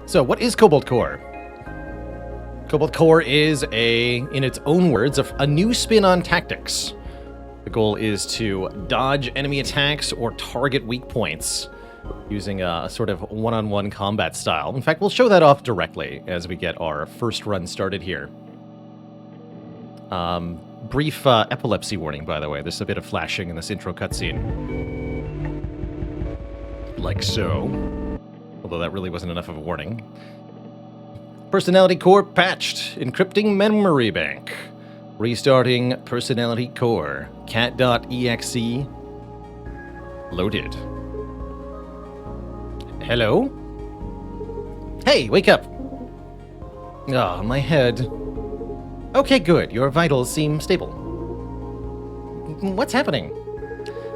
So what is Cobalt Core? Cobalt Core is in its own words, a new spin on tactics. The goal is to dodge enemy attacks or target weak points using a sort of one-on-one combat style. In fact, we'll show that off directly as we get our first run started here. Brief epilepsy warning, by the way. There's a bit of flashing in this intro cutscene. Like so. Although that really wasn't enough of a warning. Personality core patched. Encrypting memory bank. Restarting personality core. cat.exe. Loaded. Hello? Hey, wake up! Ah, my head. Okay, good. Your vitals seem stable. What's happening?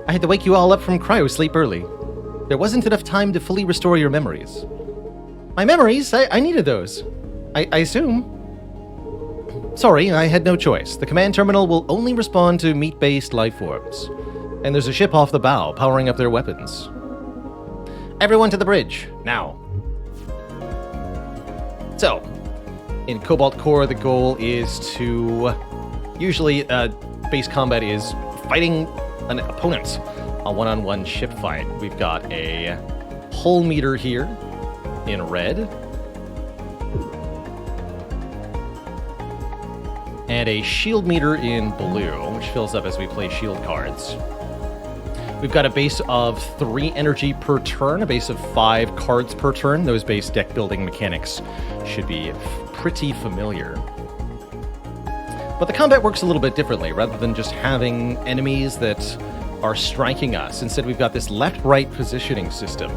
I had to wake you all up from cryo-sleep early. There wasn't enough time to fully restore your memories. My memories? I needed those. I assume. Sorry, I had no choice. The command terminal will only respond to meat-based life forms. And there's a ship off the bow powering up their weapons. Everyone to the bridge, now. So, in Cobalt Core, the goal is to... Usually, base combat is fighting an opponent. A one-on-one ship fight. We've got a hull meter here in red. And a shield meter in blue, which fills up as we play shield cards. We've got a base of 3 energy per turn, a base of 5 cards per turn. Those base deck building mechanics should be pretty familiar. But the combat works a little bit differently. Rather than just having enemies that are striking us, instead we've got this left-right positioning system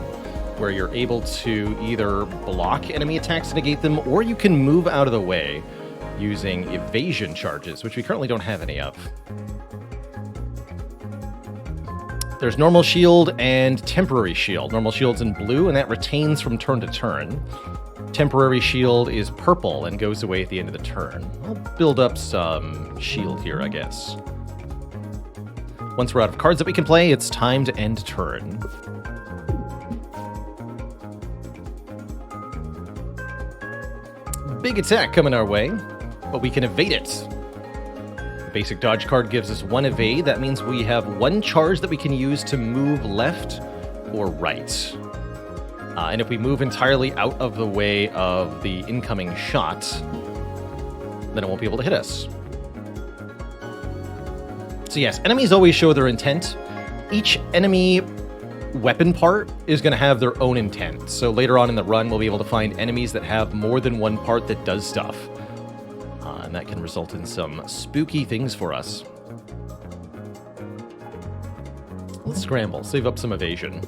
where you're able to either block enemy attacks to negate them, or you can move out of the way using evasion charges, which we currently don't have any of. There's normal shield and temporary shield. Normal shield's in blue, and that retains from turn to turn. Temporary shield is purple and goes away at the end of the turn. I'll build up some shield here, I guess. Once we're out of cards that we can play, it's time to end turn. Big attack coming our way, but we can evade it. The basic dodge card gives us 1 evade. That means we have 1 charge that we can use to move left or right. And if we move entirely out of the way of the incoming shot, then it won't be able to hit us. So yes, enemies always show their intent. Each enemy weapon part is going to have their own intent. So later on in the run, we'll be able to find enemies that have more than 1 part that does stuff. And that can result in some spooky things for us. Let's scramble, save up some evasion.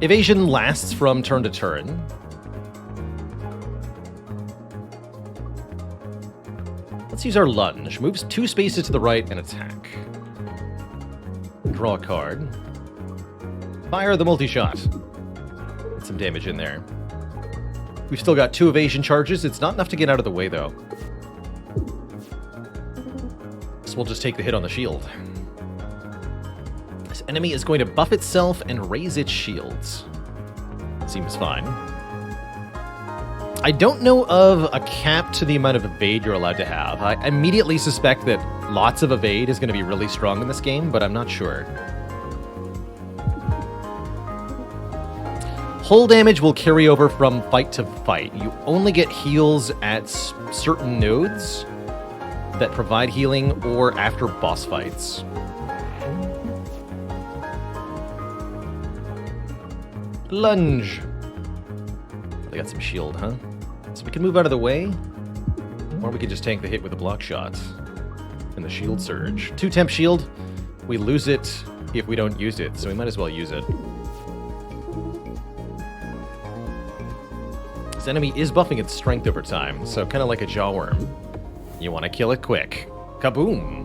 Evasion lasts from turn to turn. Let's use our lunge. Moves 2 spaces to the right and attack. Draw a card. Fire the multi-shot. Get some damage in there. We've still got 2 evasion charges. It's not enough to get out of the way, though. So we'll just take the hit on the shield. This enemy is going to buff itself and raise its shields. Seems fine. I don't know of a cap to the amount of evade you're allowed to have. I immediately suspect that lots of evade is going to be really strong in this game, but I'm not sure. Hull damage will carry over from fight to fight. You only get heals at certain nodes that provide healing or after boss fights. Lunge. They got some shield, huh? So we can move out of the way, or we could just tank the hit with a block shot and the shield surge. 2 temp shield, we lose it if we don't use it, so we might as well use it. This enemy is buffing its strength over time, so kind of like a jawworm. You want to kill it quick. Kaboom!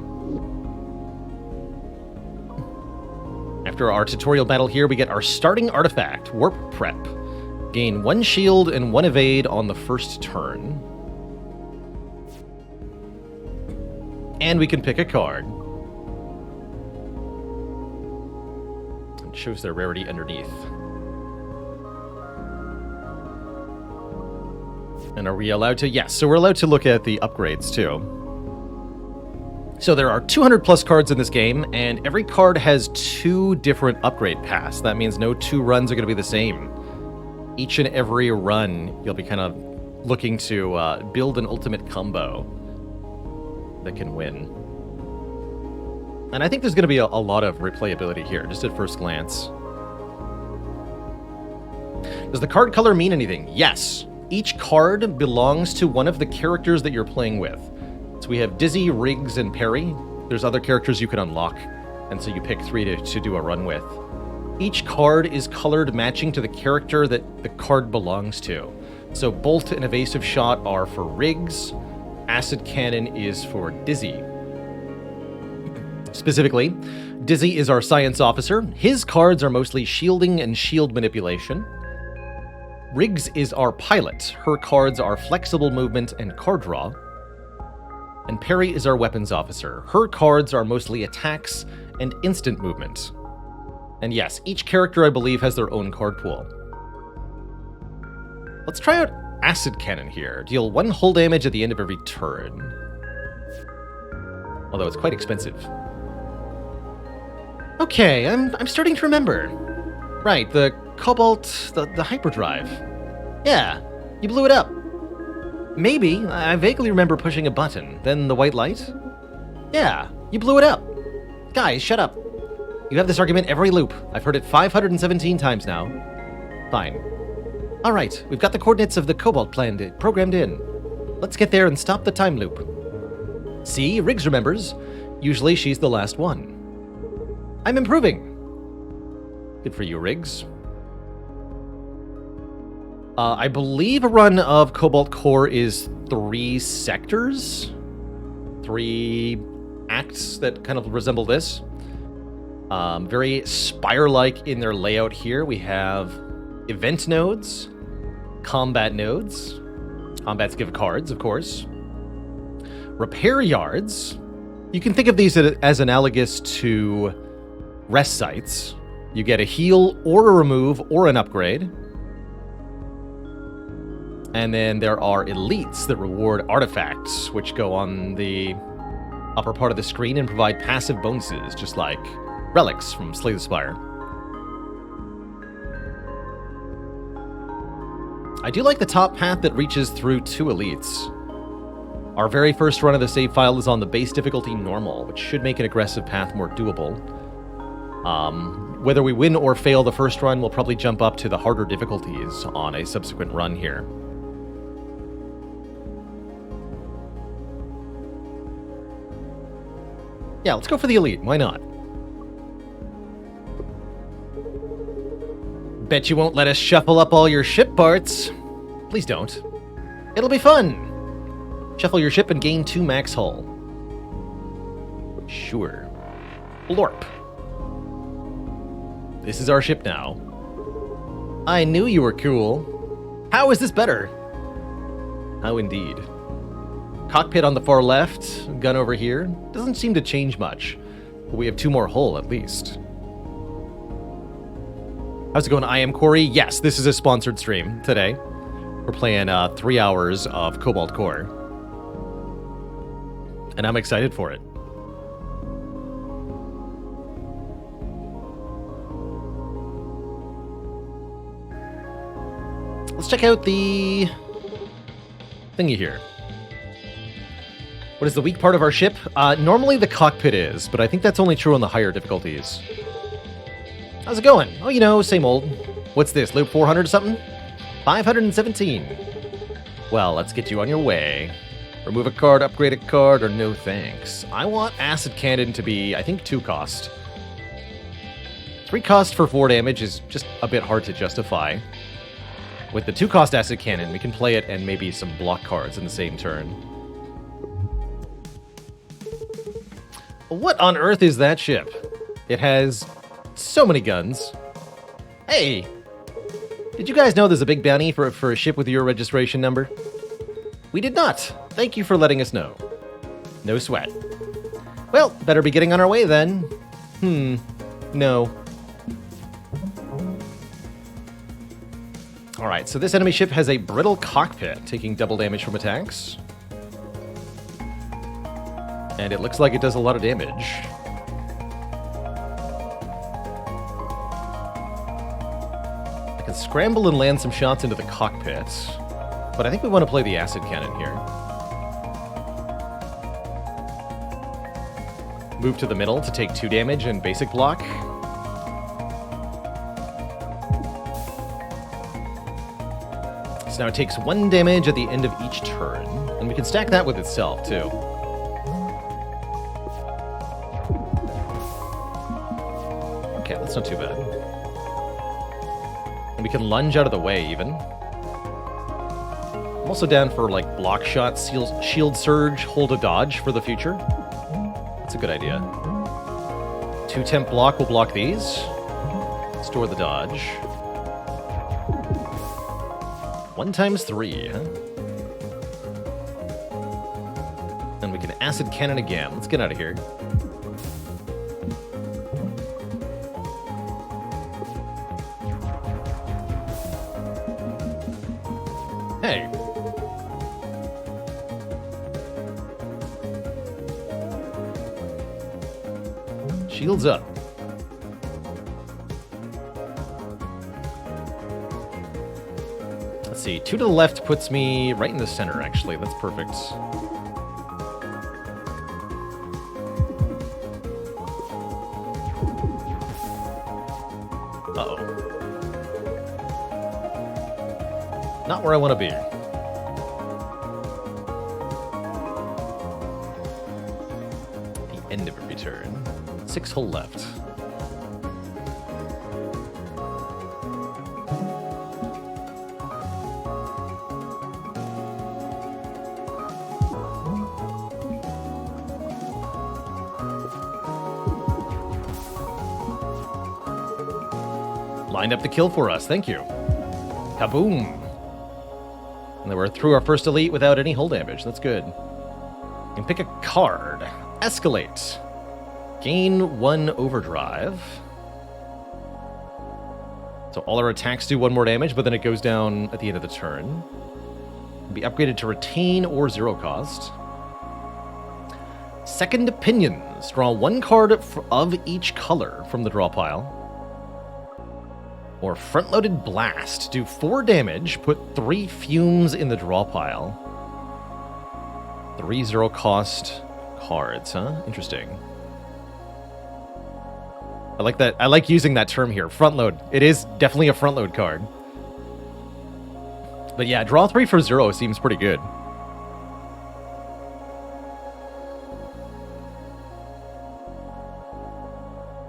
After our tutorial battle here, we get our starting artifact, Warp Prep. Gain 1 shield and 1 evade on the first turn. And we can pick a card. It shows their rarity underneath. And are we allowed to? Yes, so we're allowed to look at the upgrades too. So there are 200 plus cards in this game, and every card has 2 different upgrade paths. That means no 2 runs are going to be the same. Each and every run, you'll be kind of looking to build an ultimate combo that can win. And I think there's going to be a lot of replayability here, just at first glance. Does the card color mean anything? Yes. Each card belongs to one of the characters that you're playing with. So we have Dizzy, Riggs, and Perry. There's other characters you can unlock, and so you pick 3 to do a run with. Each card is colored matching to the character that the card belongs to. So Bolt and Evasive Shot are for Riggs. Acid Cannon is for Dizzy. Specifically, Dizzy is our science officer. His cards are mostly shielding and shield manipulation. Riggs is our pilot. Her cards are flexible movement and card draw. And Perry is our weapons officer. Her cards are mostly attacks and instant movement. And yes, each character, I believe, has their own card pool. Let's try out Acid Cannon here. Deal 1 hull damage at the end of every turn. Although it's quite expensive. Okay, I'm starting to remember. Right, the Cobalt, the hyperdrive. Yeah, you blew it up. Maybe, I vaguely remember pushing a button, then the white light. Yeah, you blew it up. Guys, shut up. You have this argument every loop. I've heard it 517 times now. Fine. All right, we've got the coordinates of the Cobalt programmed in. Let's get there and stop the time loop. See, Riggs remembers. Usually she's the last one. I'm improving. Good for you, Riggs. I believe a run of Cobalt Core is 3 sectors? 3 acts that kind of resemble this. Very Spire-like in their layout here. We have event nodes, combat nodes. Combats give cards, of course. Repair yards. You can think of these as analogous to rest sites. You get a heal or a remove or an upgrade. And then there are elites that reward artifacts, which go on the upper part of the screen and provide passive bonuses, just like relics from Slay the Spire. I do like the top path that reaches through 2 elites. Our very first run of the save file is on the base difficulty normal, which should make an aggressive path more doable. Whether we win or fail the first run, we'll probably jump up to the harder difficulties on a subsequent run here. Yeah, let's go for the elite. Why not? Bet you won't let us shuffle up all your ship parts. Please don't. It'll be fun. Shuffle your ship and gain 2 max hull. Sure. Blorp. This is our ship now. I knew you were cool. How is this better? How indeed. Cockpit on the far left, gun over here. Doesn't seem to change much. But we have 2 more hull at least. How's it going, I am Corey? Yes, this is a sponsored stream today. We're playing 3 hours of Cobalt Core. And I'm excited for it. Let's check out the thingy here. What is the weak part of our ship? Normally the cockpit is, but I think that's only true on the higher difficulties. How's it going? Oh, you know, same old. What's this, loop 400 or something? 517. Well, let's get you on your way. Remove a card, upgrade a card, or no thanks. I want Acid Cannon to be, I think, 2 cost. 3 cost for 4 damage is just a bit hard to justify. With the 2 cost Acid Cannon, we can play it and maybe some block cards in the same turn. What on earth is that ship? It has so many guns. Hey! Did you guys know there's a big bounty for a ship with your registration number? We did not. Thank you for letting us know. No sweat. Well, better be getting on our way then. No. Alright, so this enemy ship has a brittle cockpit, taking double damage from attacks. And it looks like it does a lot of damage. I can scramble and land some shots into the cockpit, but I think we want to play the acid cannon here. Move to the middle to take 2 damage and basic block. So now it takes 1 damage at the end of each turn, and we can stack that with itself, too. Okay, that's not too bad. And we can lunge out of the way, even. I'm also down for, like, block shot, shield surge, hold a dodge for the future. That's a good idea. 2 temp block will block these. Store the dodge. 1 times 3, huh? And we can acid cannon again. Let's get out of here. Hey. Shields up. Let's see, 2 to the left puts me right in the center, actually. That's perfect. Uh-oh. Not where I want to be. The end of every turn. 6 hull left. Lined up the kill for us, thank you. Kaboom! And then we're through our first elite without any hull damage, that's good. You can pick a card. Escalate. Gain 1 overdrive. So all our attacks do 1 more damage, but then it goes down at the end of the turn. Can be upgraded to retain or 0 cost. Second Opinions. Draw 1 card of each color from the draw pile. Or Front-Loaded Blast. Do 4 damage, put 3 fumes in the draw pile. 3 0 cost cards, huh? Interesting. I like that. I like using that term here. Front load. It is definitely a front load card. But yeah, draw 3 for 0 seems pretty good.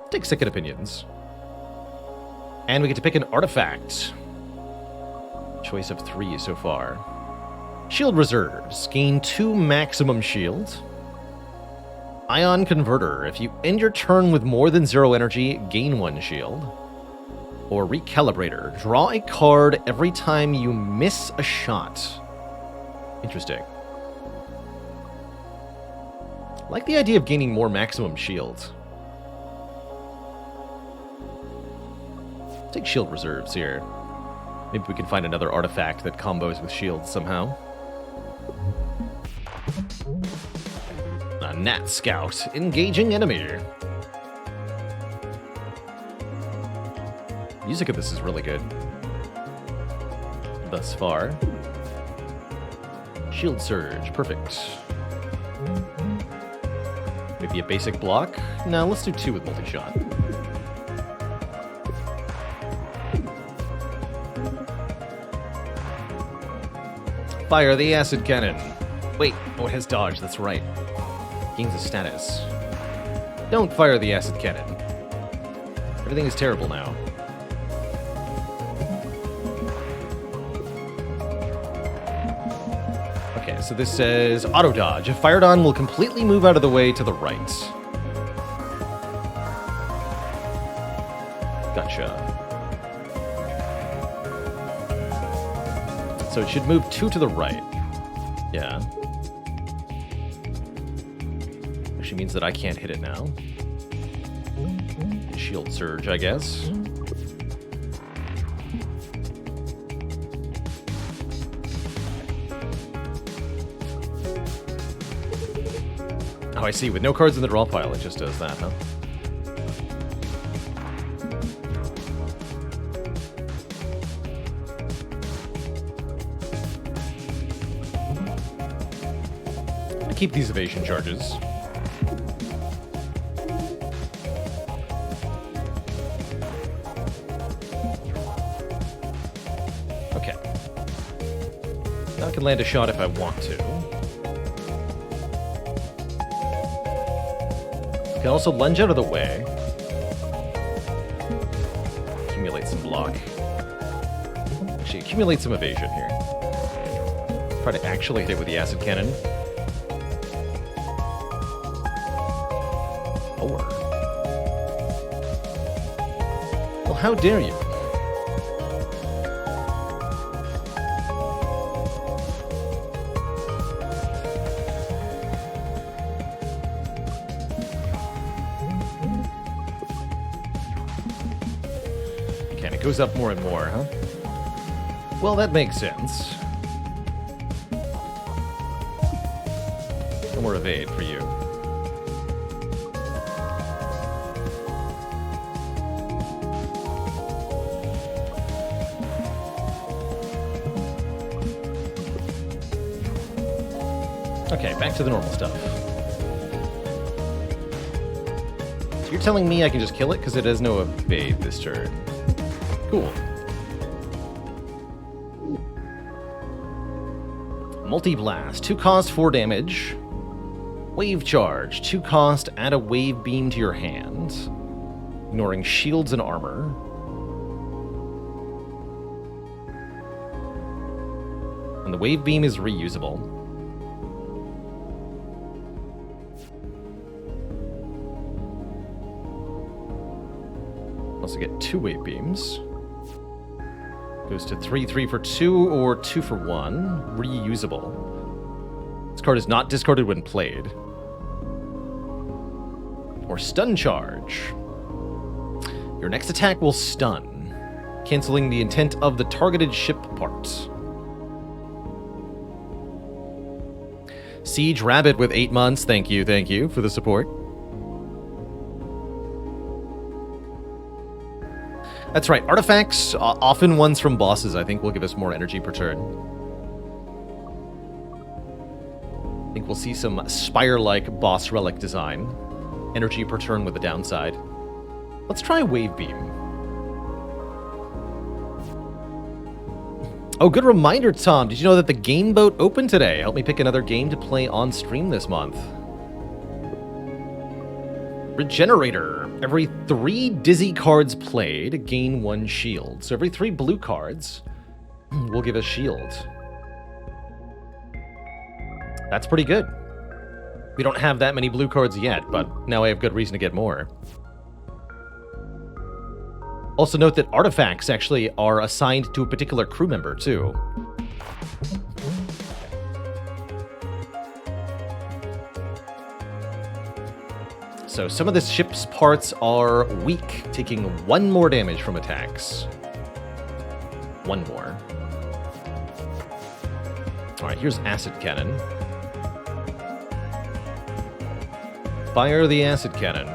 Take Second Opinions. And we get to pick an artifact. Choice of 3 so far. Shield Reserves. Gain 2 maximum shield. Ion Converter. If you end your turn with more than 0 energy, gain 1 shield. Or Recalibrator. Draw a card every time you miss a shot. Interesting. I like the idea of gaining more maximum shield. Take Shield Reserves here. Maybe we can find another artifact that combos with shields somehow. A Nat Scout. Engaging enemy. Music of this is really good. Thus far. Shield Surge. Perfect. Maybe a basic block? No, let's do 2 with multi-shot. Fire the acid cannon. Wait, oh, it has dodge, that's right. Gains a status. Don't fire the acid cannon. Everything is terrible now. Okay, so this says auto dodge. If fired on, will completely move out of the way to the right. Gotcha. So it should move 2 to the right. Yeah. Actually means that I can't hit it now. Shield Surge, I guess. Oh, I see. With no cards in the draw pile, it just does that, huh? Keep these evasion charges. Okay. Now I can land a shot if I want to. I can also lunge out of the way. Accumulate some block. Actually, accumulate some evasion here. Try to actually hit it with the acid cannon. Well, how dare you? Okay, and it goes up more and more, huh? Well, that makes sense. No more evade for you. Okay, back to the normal stuff. So you're telling me I can just kill it because it has no evade this turn. Cool. Multi-blast. 2 cost, 4 damage. Wave charge. 2 cost, add a wave beam to your hand. Ignoring shields and armor. And the wave beam is reusable. Also get 2 wave beams. Goes to 3 for 2 or 2 for 1. Reusable. This card is not discarded when played. Or stun charge. Your next attack will stun, canceling the intent of the targeted ship part. Siege Rabbit with 8 months. Thank you for the support. That's right, artifacts, often ones from bosses, I think will give us more energy per turn. I think we'll see some Spire-like boss relic design. Energy per turn with the downside. Let's try Wave Beam. Oh, good reminder, Tom. Did you know that the game boat opened today? Help me pick another game to play on stream this month. Regenerator. Every 3 Dizzy cards played, gain 1 shield. So every 3 blue cards will give us shield. That's pretty good. We don't have that many blue cards yet, but now I have good reason to get more. Also note that artifacts actually are assigned to a particular crew member, too. So some of the ship's parts are weak, taking 1 more damage from attacks. 1 more. Alright, here's Acid Cannon. Fire the Acid Cannon.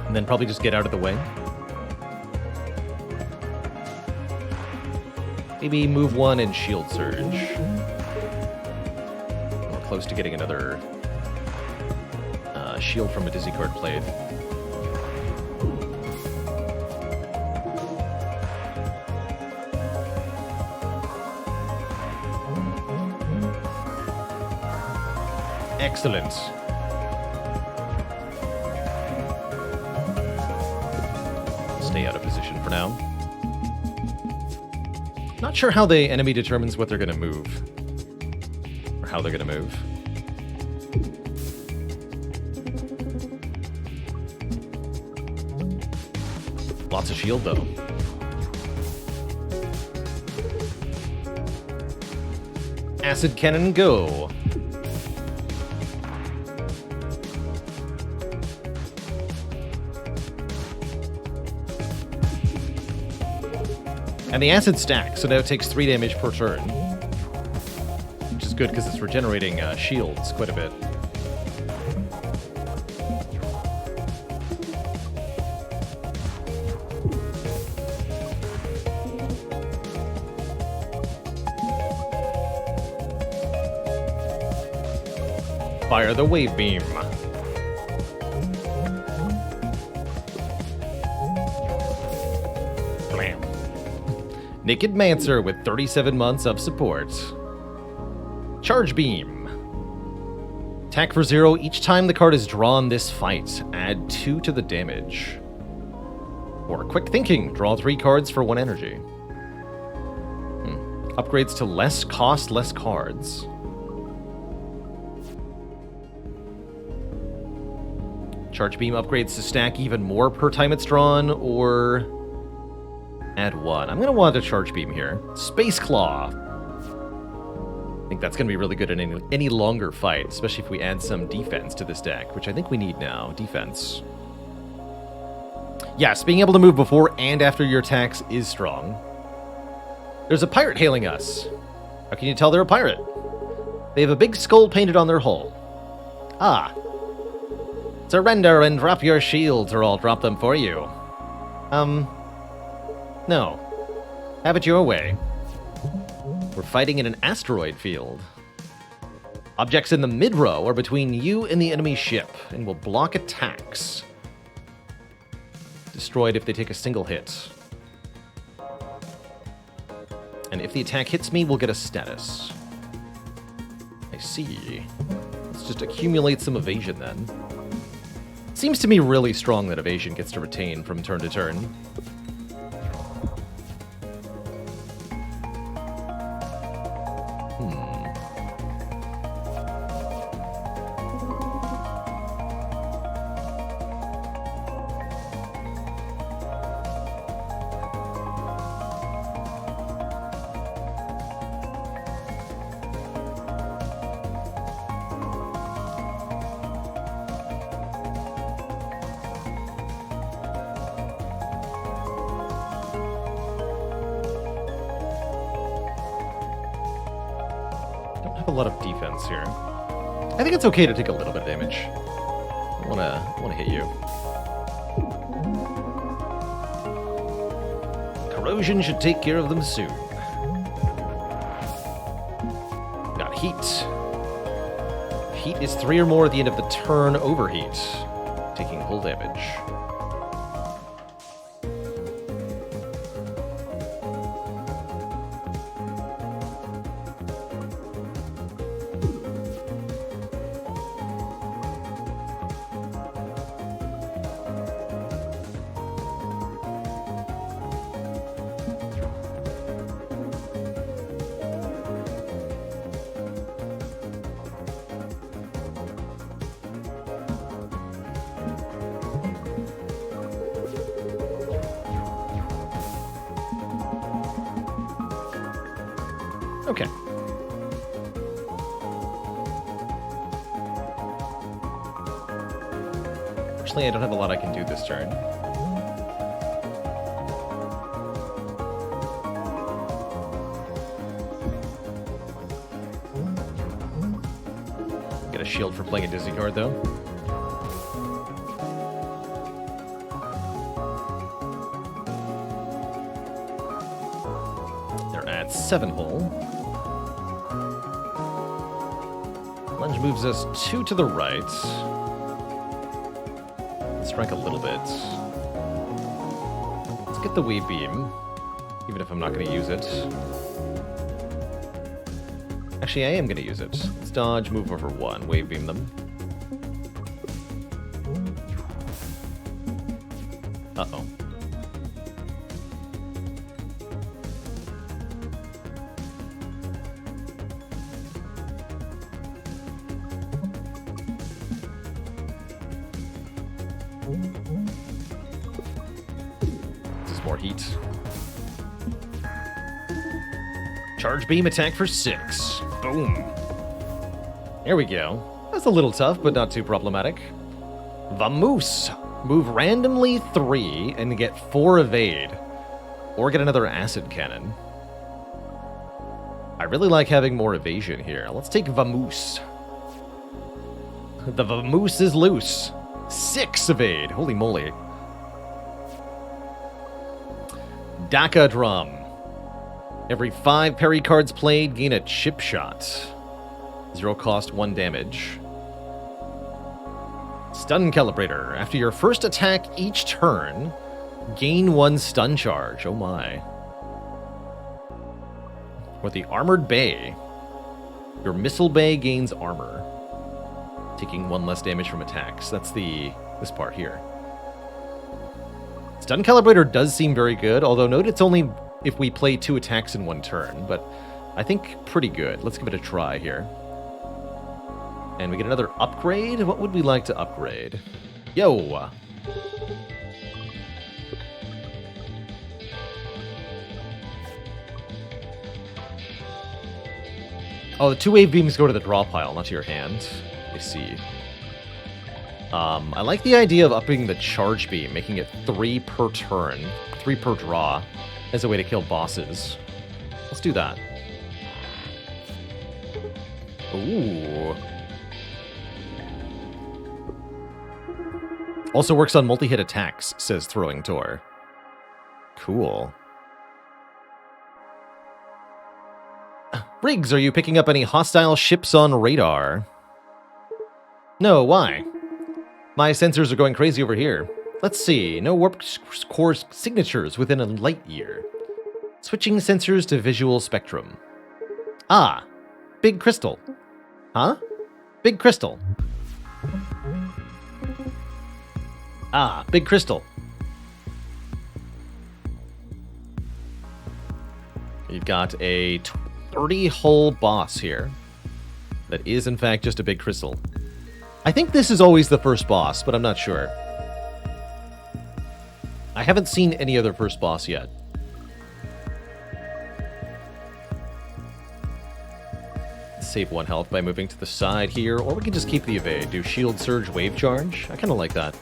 And then probably just get out of the way. Maybe move 1 and Shield Surge. We're close to getting another shield from a Dizzy card played. Excellent. Stay out of position for now. Not sure how the enemy determines what they're going to move. Or how they're going to move. Lots of shield, though. Acid Cannon, go! And the acid stacks, so now it takes 3 damage per turn. Which is is good because it's regenerating shields quite a bit. Fire the wave beam. Blam. Naked Mancer with 37 months of support. Charge beam. Attack for 0 each time the card is drawn this fight. Add 2 to the damage. Or quick thinking. Draw 3 cards for 1 energy. Upgrades to less cost, less cards. Charge beam upgrades to stack even more per time it's drawn, or add 1. I'm going to want a charge beam here. Space Claw. I think that's going to be really good in any longer fight, especially if we add some defense to this deck, which I think we need now. Defense. Yes, being able to move before and after your attacks is strong. There's a pirate hailing us. How can you tell they're a pirate? They have a big skull painted on their hull. Ah. Surrender and drop your shields, or I'll drop them for you. No. Have it your way. We're fighting in an asteroid field. Objects in the mid-row are between you and the enemy ship, and will block attacks. Destroyed if they take a single hit. And if the attack hits me, we'll get a status. I see. Let's just accumulate some evasion then. Seems to me really strong that evasion gets to retain from turn to turn. A lot of defense here. I think it's okay to take a little bit of damage. I wanna hit you. Corrosion should take care of them soon. Got heat. Heat is 3 or more at the end of the turn. Overheat, taking hull damage. Okay. Fortunately, I don't have a lot I can do this turn. Get a shield for playing a Disney card, though. They're at 7 hull. Lunge moves us 2 to the right. Strike a little bit. Let's get the wave beam, even if I'm not going to use it. Actually, I am going to use it. Let's dodge, move over 1, wave beam them. Uh-oh. This is more heat. Charge beam attack for 6. Boom. There we go. That's a little tough, but not too problematic. Vamoose. Move randomly 3 and get 4 evade. Or get another acid cannon. I really like having more evasion here. Let's take Vamoose. The Vamoose is loose. 6 evade. Holy moly. Daka Drum. Every 5 parry cards played, gain a chip shot. 0 cost, 1 damage. Stun Calibrator. After your first attack each turn, gain 1 stun charge. Oh my. With the Armored Bay. Your Missile Bay gains armor, taking 1 less damage from attacks. That's this part here. Stun Calibrator does seem very good, although note it's only if we play 2 attacks in 1 turn, but I think pretty good. Let's give it a try here. And we get another upgrade. What would we like to upgrade? Yo! Oh, the 2 wave beams go to the draw pile, not to your hand. I see. I like the idea of upping the charge beam, making it 3 per turn, 3 per draw, as a way to kill bosses. Let's do that. Ooh. Also works on multi-hit attacks, says Throwing Tor. Cool. Briggs, are you picking up any hostile ships on radar? No, why? My sensors are going crazy over here. Let's see, no warp core signatures within a light year. Switching sensors to visual spectrum. Ah, big crystal. Huh? Big crystal. Ah, big crystal. You've got a 30-hull boss here that is, in fact, just a big crystal. I think this is always the first boss, but I'm not sure. I haven't seen any other first boss yet. Save 1 health by moving to the side here, or we can just keep the evade. Do shield surge, wave charge. I kind of like that.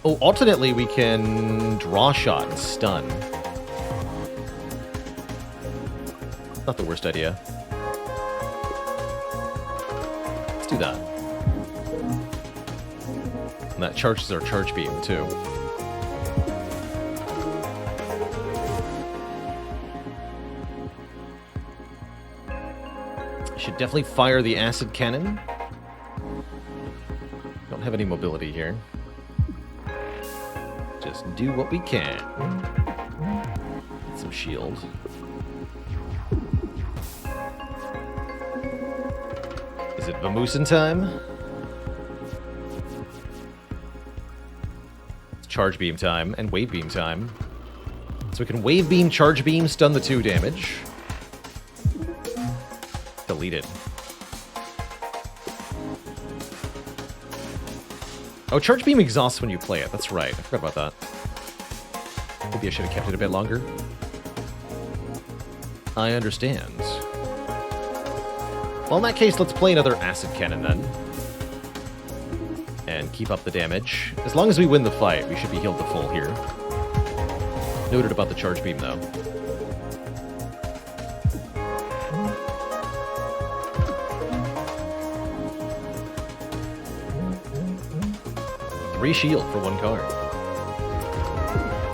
Oh, alternately, we can draw shot and stun. Not the worst idea. Let's do that. And that charges our charge beam, too. Should definitely fire the acid cannon. Don't have any mobility here. Just do what we can. Get some shield. Is it Vamoosin time? It's charge beam time and wave beam time. So we can wave beam, charge beam, stun the 2 damage. Deleted. Oh, charge beam exhausts when you play it. That's right. I forgot about that. Maybe I should have kept it a bit longer. I understand. Well, in that case, let's play another acid cannon then. And keep up the damage. As long as we win the fight, we should be healed to full here. Noted about the charge beam, though. Three shield for 1 card.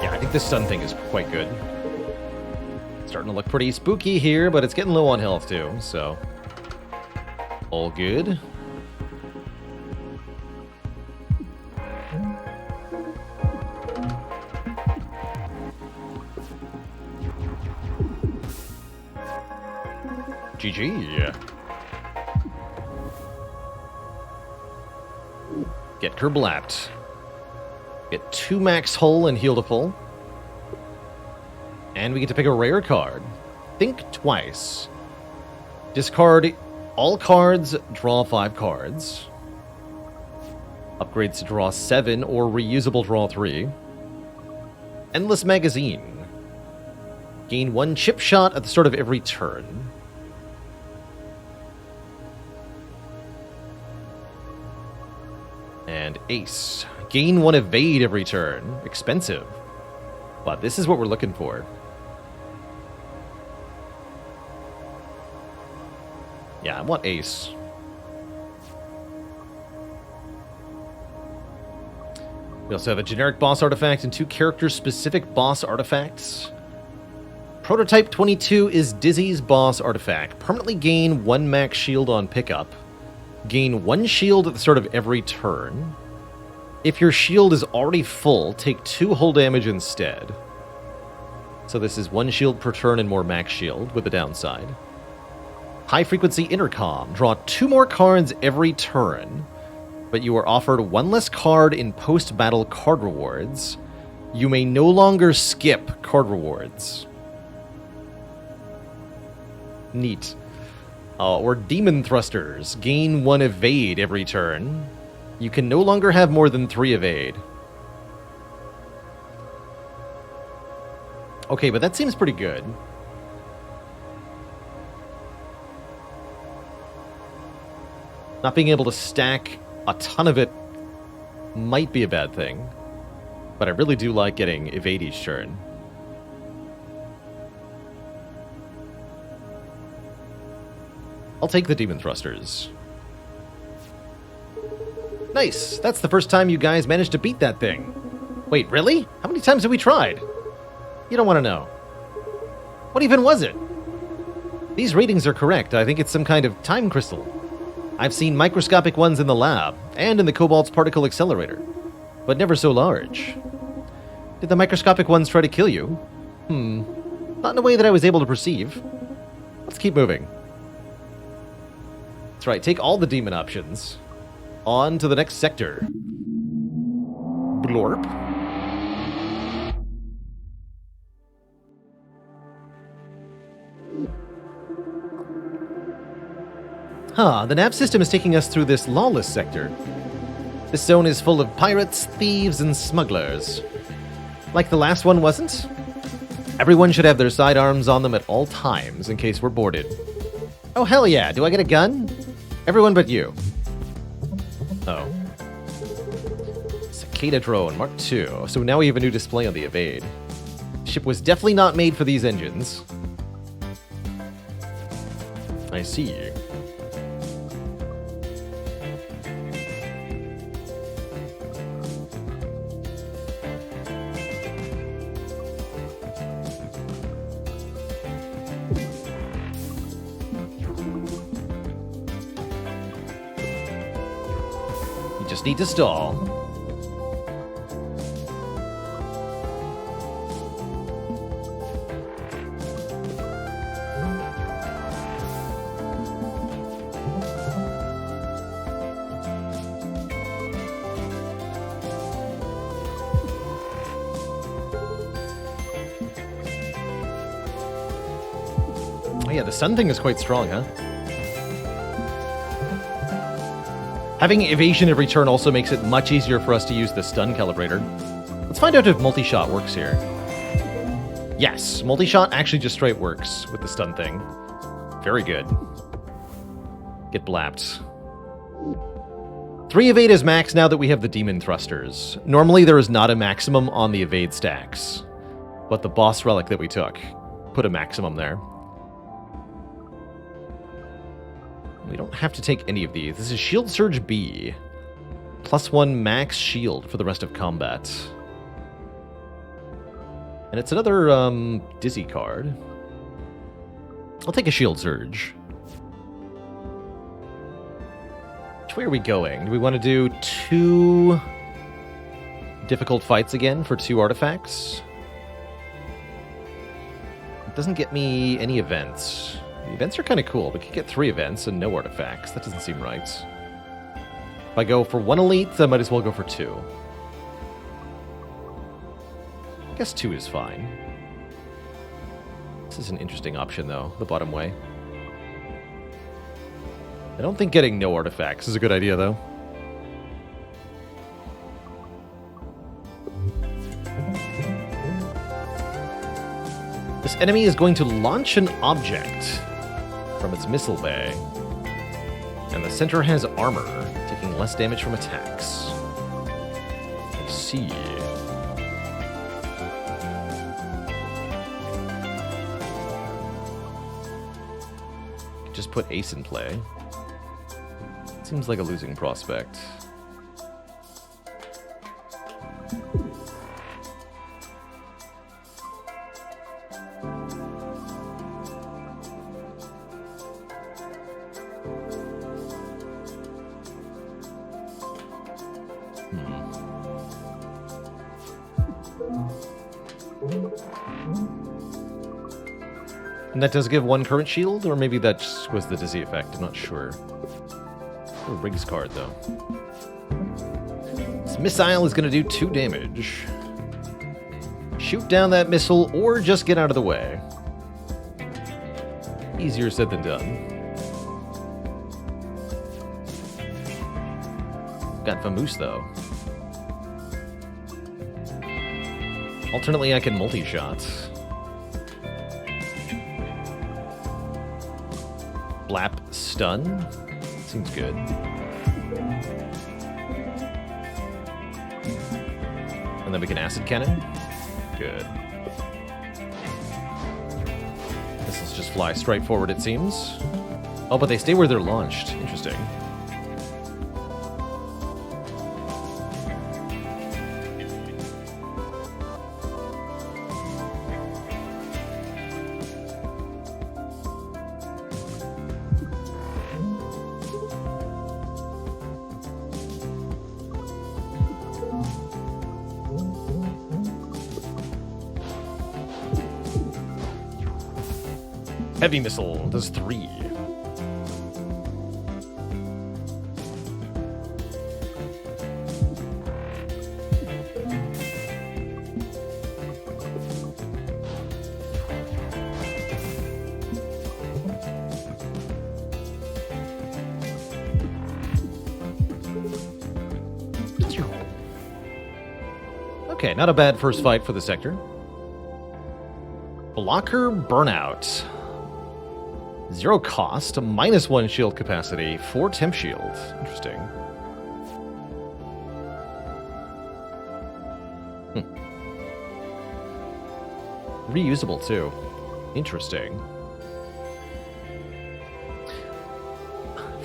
Yeah, I think this stun thing is quite good. Starting to look pretty spooky here, but it's getting low on health too, so... all good. GG. Get kerblapped. Get 2 max hull and heal to full. And we get to pick a rare card. Think twice. Discard all cards, draw 5 cards. Upgrades to draw 7 or reusable draw 3. Endless Magazine. Gain 1 chip shot at the start of every turn. And Ace. Gain 1 evade every turn. Expensive. But this is what we're looking for. Yeah, I want ace. We also have a generic boss artifact and 2 character-specific boss artifacts. Prototype 22 is Dizzy's boss artifact. Permanently gain 1 max shield on pickup. Gain 1 shield at the start of every turn. If your shield is already full, take 2 hull damage instead. So this is 1 shield per turn and more max shield with the downside. High frequency intercom. Draw 2 more cards every turn, but you are offered 1 less card in post-battle card rewards. You may no longer skip card rewards. Neat. Or Demon Thrusters. Gain 1 evade every turn. You can no longer have more than 3 evade. Okay, but that seems pretty good. Not being able to stack a ton of it might be a bad thing, but I really do like getting evade each turn. I'll take the Demon Thrusters. Nice! That's the first time you guys managed to beat that thing. Wait, really? How many times have we tried? You don't want to know. What even was it? These ratings are correct. I think it's some kind of time crystal. I've seen microscopic ones in the lab, and in the Cobalt's particle accelerator, but never so large. Did the microscopic ones try to kill you? Not in a way that I was able to perceive. Let's keep moving. That's right, take all the demon options. On to the next sector. Blorp. The nav system is taking us through this lawless sector. This zone is full of pirates, thieves, and smugglers. Like the last one wasn't? Everyone should have their sidearms on them at all times in case we're boarded. Oh, hell yeah, do I get a gun? Everyone but you. Oh. Cicada drone, Mark II. So now we have a new display on the evade. Ship was definitely not made for these engines. I see. Just need to stall. Oh yeah, the sun thing is quite strong, huh? Having evasion every turn also makes it much easier for us to use the stun calibrator. Let's find out if multi-shot works here. Yes, multi-shot actually just straight works with the stun thing. Very good. Get blapped. 3 evade is max now that we have the Demon Thrusters. Normally there is not a maximum on the evade stacks, but the boss relic that we took put a maximum there. We don't have to take any of these. This is Shield Surge B. +1 max shield for the rest of combat. And it's another, Dizzy card. I'll take a Shield Surge. Which way are we going? Do we want to do 2 difficult fights again for 2 artifacts? It doesn't get me any events. The events are kind of cool. We could get 3 events and no artifacts. That doesn't seem right. If I go for 1 elite, I might as well go for 2. I guess 2 is fine. This is an interesting option, though, the bottom way. I don't think getting no artifacts is a good idea, though. This enemy is going to launch an object from its missile bay, and the center has armor, taking less damage from attacks. see. Just put ace in play. Seems like a losing prospect. And that does give one current shield, or maybe that just was the dizzy effect. I'm not sure. Oh, Riggs card, though. This missile is going to do 2 damage. Shoot down that missile, or just get out of the way. Easier said than done. Got Vamoose, though. Alternately, I can multi-shot. Blap stun. Seems good. And then we can acid cannon. Good. Missiles just fly straight forward, it seems. Oh, but they stay where they're launched. Interesting. Heavy missile does 3. Okay, not a bad first fight for the sector. Blocker burnout. 0 cost, -1 shield capacity, 4 temp shield. Interesting. Reusable, too. Interesting.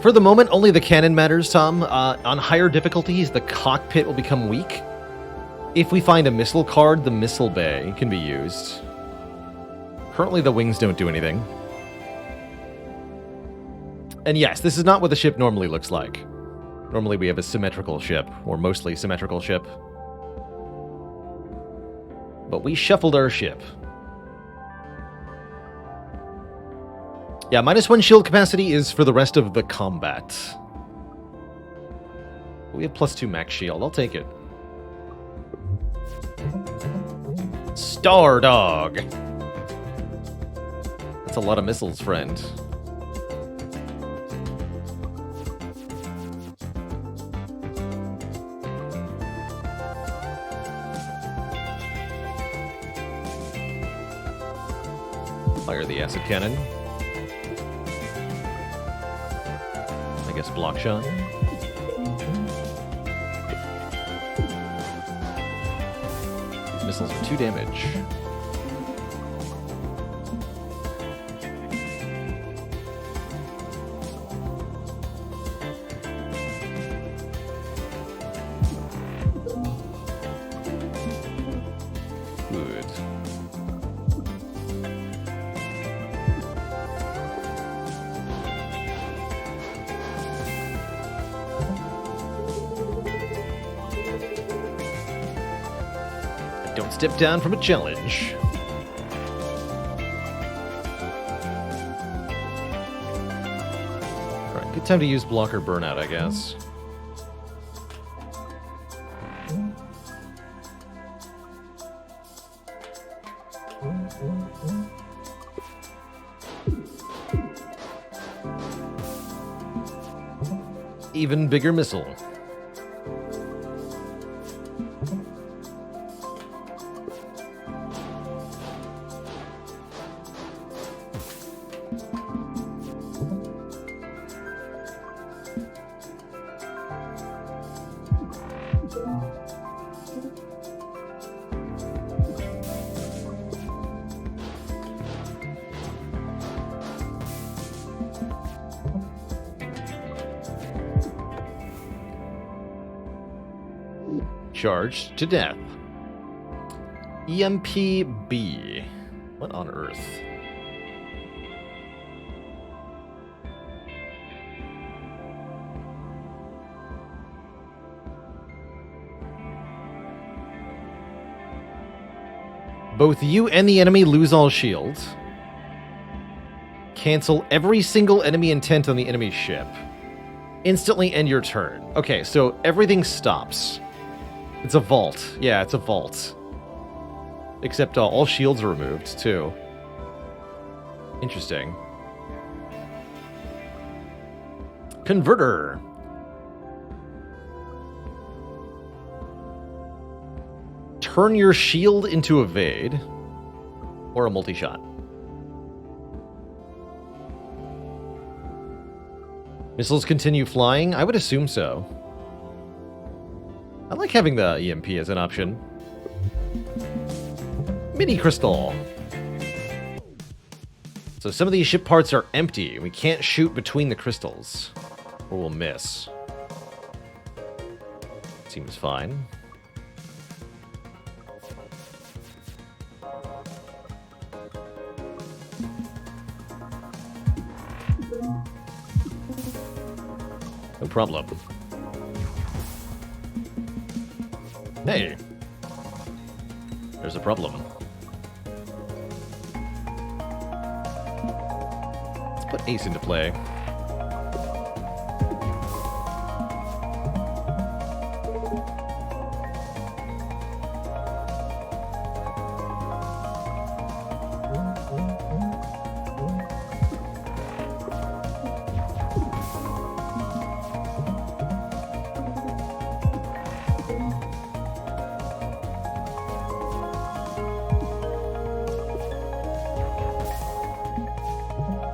For the moment, only the cannon matters, Tom. On higher difficulties, the cockpit will become weak. If we find a missile card, the missile bay can be used. Currently, the wings don't do anything. And yes, this is not what the ship normally looks like. Normally we have a symmetrical ship, or mostly symmetrical ship. But we shuffled our ship. Yeah, -1 shield capacity is for the rest of the combat. We have +2 max shield, I'll take it. Star Dog! That's a lot of missiles, friend. Fire the acid cannon. I guess block shot. These missiles are 2 damage. Good. Don't step down from a challenge. Alright, good time to use blocker burnout, I guess. Even bigger missile. Charged to death. EMP-B. What on earth? Both you and the enemy lose all shields. Cancel every single enemy intent on the enemy ship. Instantly end your turn. Okay, so everything stops. It's a vault. Yeah, it's a vault. Except all shields are removed, too. Interesting. Converter. Turn your shield into evade. Or a multi-shot. Missiles continue flying? I would assume so. I like having the EMP as an option. Mini crystal. So some of these ship parts are empty. We can't shoot between the crystals, or we'll miss. Seems fine. No problem. Hey. There's a problem. Let's put Ace into play.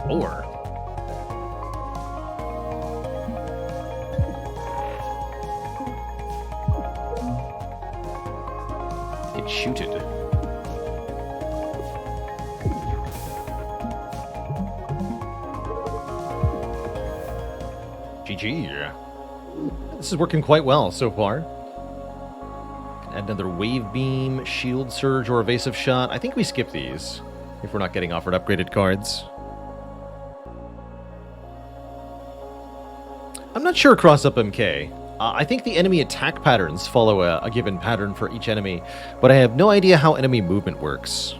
Or get shooted. GG. This is working quite well so far. Can add another wave beam, shield surge, or evasive shot. I think we skip these if we're not getting offered upgraded cards. I'm not sure across up MK. I think the enemy attack patterns follow a given pattern for each enemy, but I have no idea how enemy movement works.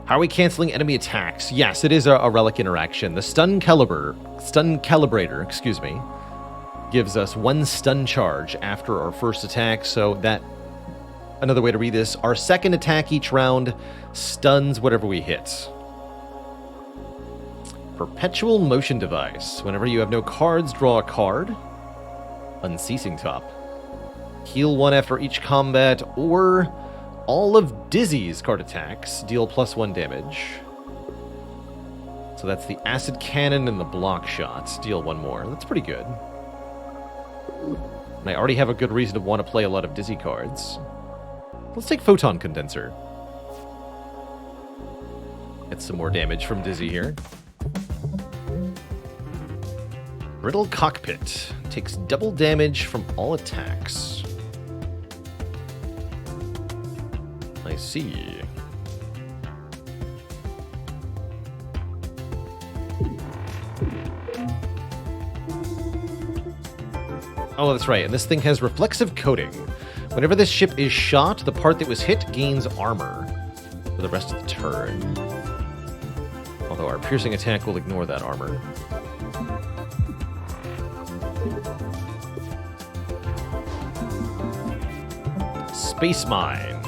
How are we canceling enemy attacks? Yes, it is a relic interaction. The stun calibrator, excuse me, gives us 1 stun charge after our first attack, so that, another way to read this, our second attack each round stuns whatever we hit. Perpetual motion device. Whenever you have no cards, draw a card. Unceasing top. Heal 1 after each combat, or all of Dizzy's card attacks deal +1 damage. So that's the acid cannon and the block shots. Deal 1 more. That's pretty good. And I already have a good reason to want to play a lot of Dizzy cards. Let's take Photon Condenser. Get some more damage from Dizzy here. Brittle Cockpit. Takes double damage from all attacks. I see. Oh, that's right. And this thing has reflexive coating. Whenever this ship is shot, the part that was hit gains armor for the rest of the turn. Although our piercing attack will ignore that armor. Space Mine.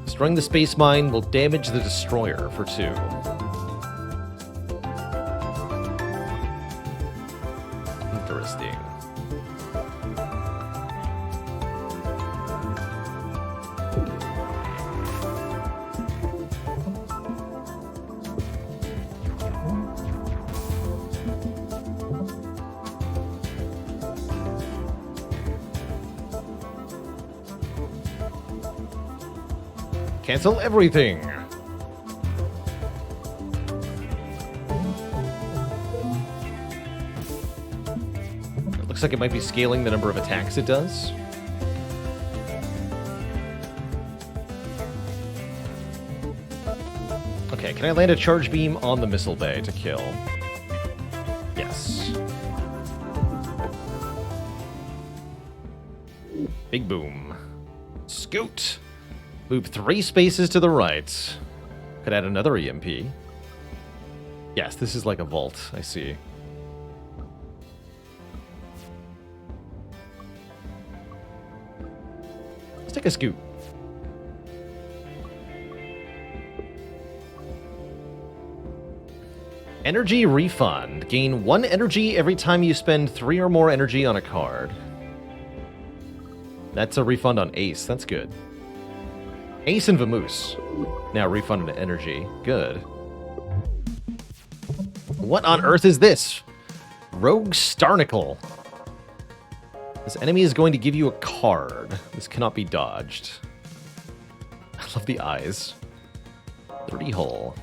Destroying the Space Mine will damage the destroyer for 2. Interesting. Cancel everything. It looks Looks like it might be scaling the number of attacks it does. Okay, can I land a charge beam on the missile bay to kill? Yes. Big boom. Scoot! Move 3 spaces to the right. Could add another EMP. Yes, this is like a vault, I see. Let's take a scoot. Energy refund. Gain 1 energy every time you spend 3 or more energy on a card. That's a refund on Ace. That's good. Ace and Vamoose. Now refunded energy. Good. What on earth is this? Rogue Starnicle. This enemy is going to give you a card. This cannot be dodged. I love the eyes. 30 hull.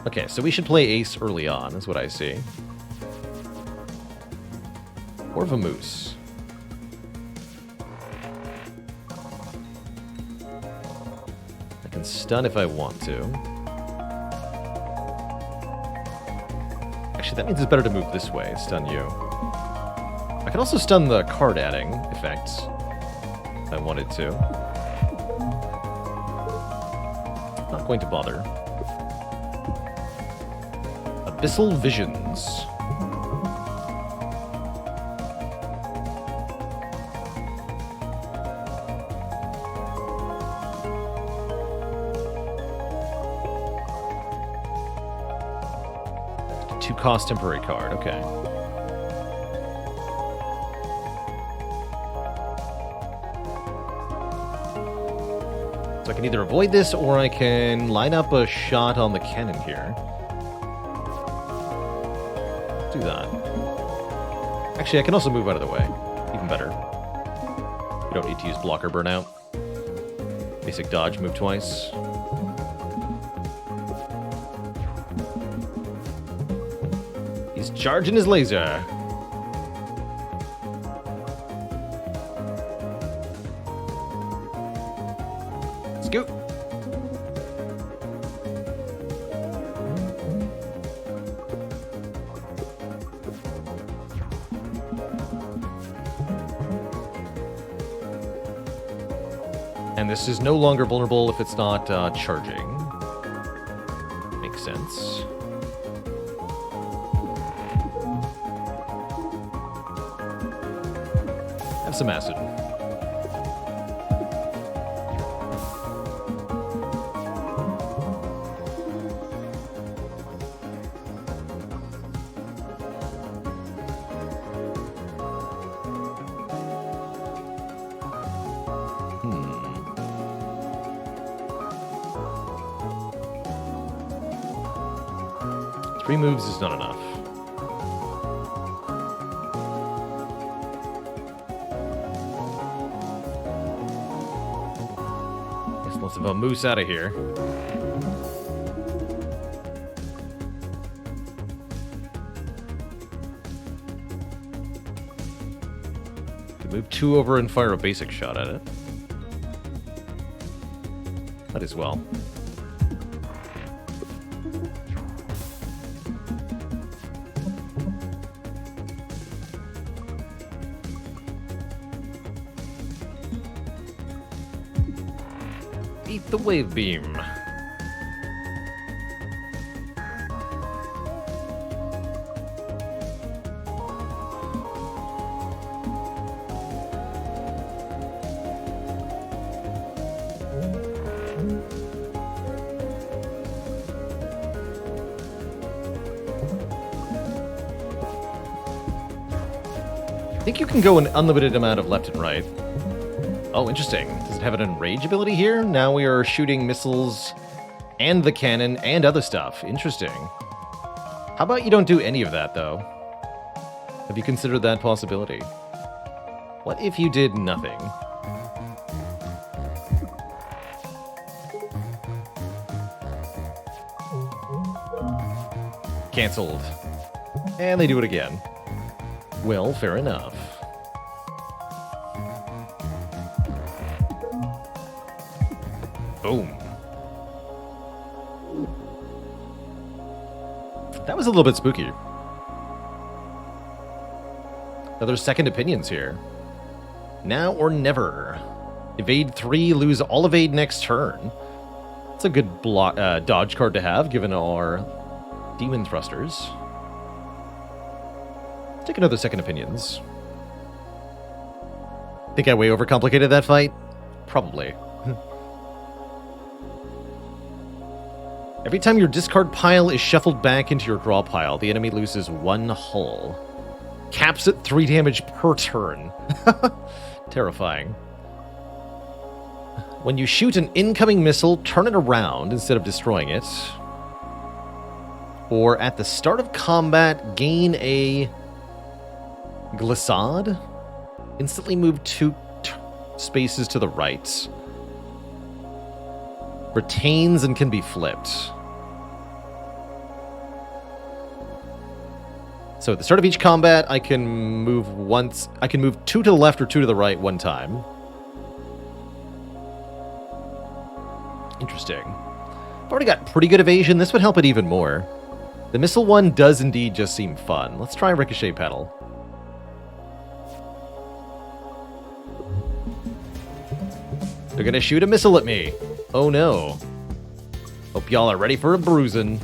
Okay, so we should play Ace early on, is what I see. Or Vamoose. I can stun if I want to. Actually, that means it's better to move this way, stun you. I can also stun the card adding effects if I wanted to. Not going to bother. Abyssal Visions. Two-cost temporary card, okay. So I can either avoid this or I can line up a shot on the cannon here. Do that. Actually, I can also move out of the way. Even better. You don't need to use blocker burnout. Basic dodge, move twice. He's charging his laser. Scoot. And this is no longer vulnerable if it's not charging. Makes sense. Have some acid. Three moves is not enough. Guess let's have a moose out of here. Move 2 over and fire a basic shot at it. Might as well. Eat the wave beam. I think you can go an unlimited amount of left and right. Oh, interesting. Does it have an enrage ability here? Now we are shooting missiles and the cannon and other stuff. Interesting. How about you don't do any of that, though? Have you considered that possibility? What if you did nothing? Cancelled. And they do it again. Well, fair enough. Boom. That was a little bit spooky. Another second opinions here. Now or never. Evade 3, lose all evade next turn. It's a good dodge card to have, given our demon thrusters. Take another second opinions. Think I way overcomplicated that fight? Probably. Every time your discard pile is shuffled back into your draw pile, the enemy loses 1 hull. Caps at 3 damage per turn. Terrifying. When you shoot an incoming missile, turn it around instead of destroying it. Or at the start of combat, gain a glissade. Instantly move 2 spaces to the right. Retains and can be flipped. So at the start of each combat, I can move 2 to the left or 2 to the right 1 time. Interesting. I've already got pretty good evasion. This would help it even more. The missile one does indeed just seem fun. Let's try Ricochet Pedal. They're gonna shoot a missile at me. Oh no. Hope y'all are ready for a bruising.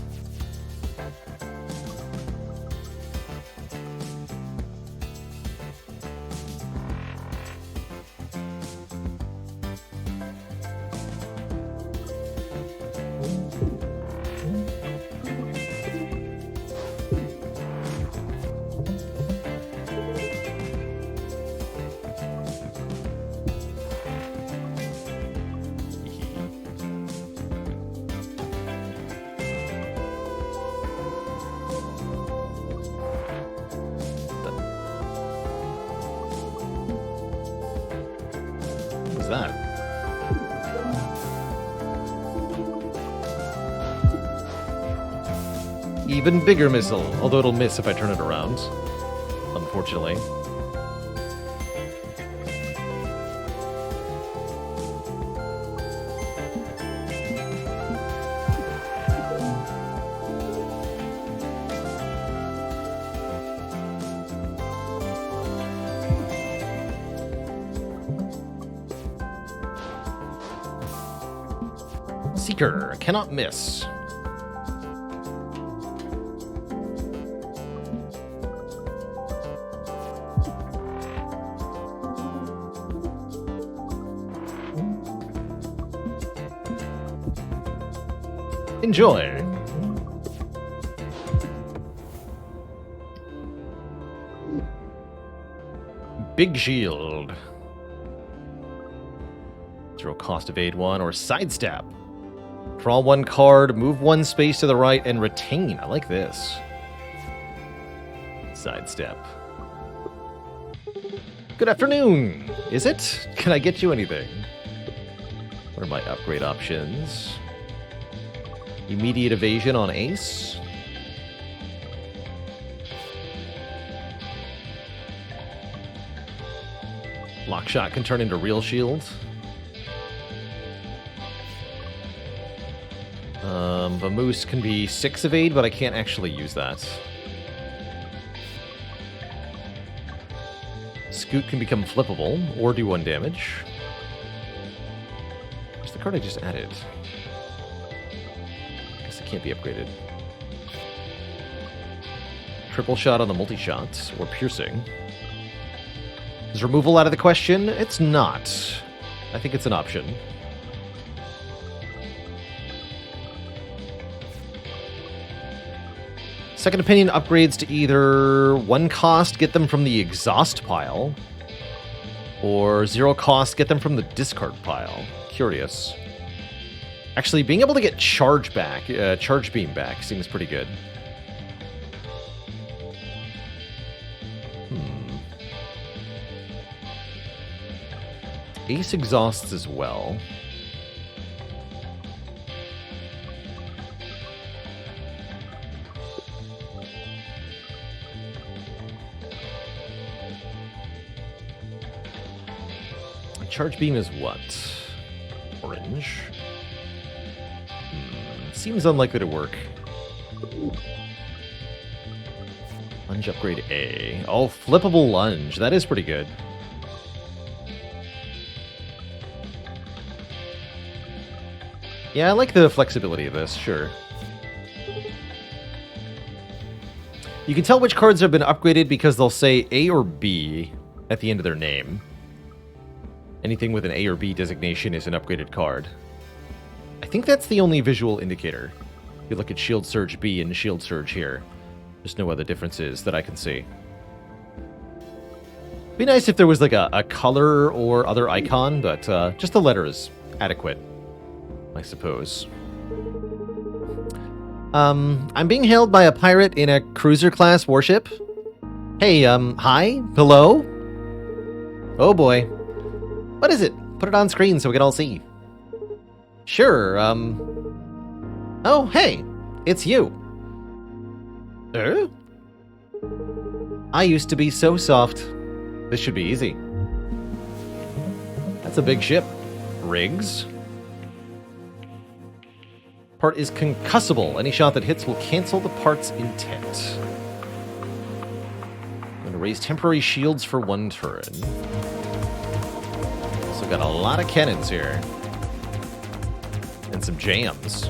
That? Even bigger missile, although it'll miss if I turn it around, unfortunately. Seeker cannot miss. Enjoy. Big shield. Zero cost evade 1 or sidestep. Draw 1 card, move 1 space to the right, and retain. I like this. Sidestep. Good afternoon! Is it? Can I get you anything? What are my upgrade options? Immediate evasion on Ace. Lockshot can turn into real shield. Vamoose can be 6 evade, but I can't actually use that. Scoot can become flippable, or do 1 damage. Where's the card I just added? I guess it can't be upgraded. Triple shot on the multi-shot, or piercing. Is removal out of the question? It's not. I think it's an option. Second Opinion upgrades to either 1 cost, get them from the exhaust pile, or 0 cost, get them from the discard pile. Curious. Actually, being able to get charge beam back seems pretty good. Ace exhausts as well. Charge beam is what? Orange. Seems unlikely to work. Lunge upgrade A. Oh, flippable lunge. That is pretty good. Yeah, I like the flexibility of this, sure. You can tell which cards have been upgraded because they'll say A or B at the end of their name. Anything with an A or B designation is an upgraded card. I think that's the only visual indicator. You look at Shield Surge B and Shield Surge here. There's no other differences that I can see. Be nice if there was like a color or other icon, but just the letter is adequate, I suppose. I'm being hailed by a pirate in a cruiser-class warship. Hey, hi? Hello? Oh boy. What is it? Put it on screen so we can all see. Sure, Oh, hey! It's you. I used to be so soft. This should be easy. That's a big ship. Rigs. Part is concussible. Any shot that hits will cancel the part's intent. I'm going to raise temporary shields for 1 turn. So got a lot of cannons here. And some jams.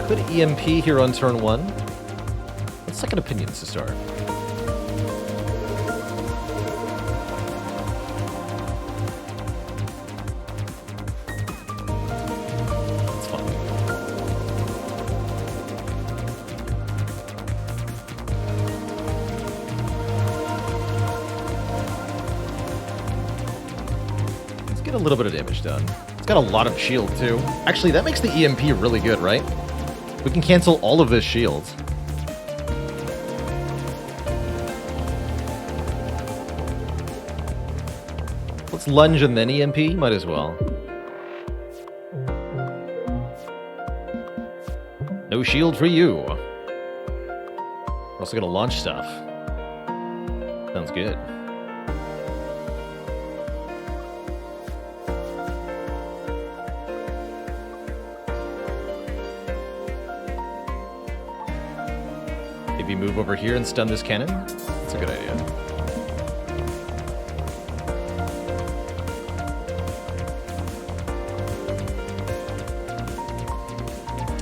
Could EMP here on turn 1. What's second opinions to start? That's fun. Let's get a little bit of damage done. It's got a lot of shield too. Actually, that makes the EMP really good, right? We can cancel all of this shield. Let's lunge and then EMP. Might as well. No shield for you. We're also going to launch stuff. Sounds good. Maybe move over here and stun this cannon? That's a good idea.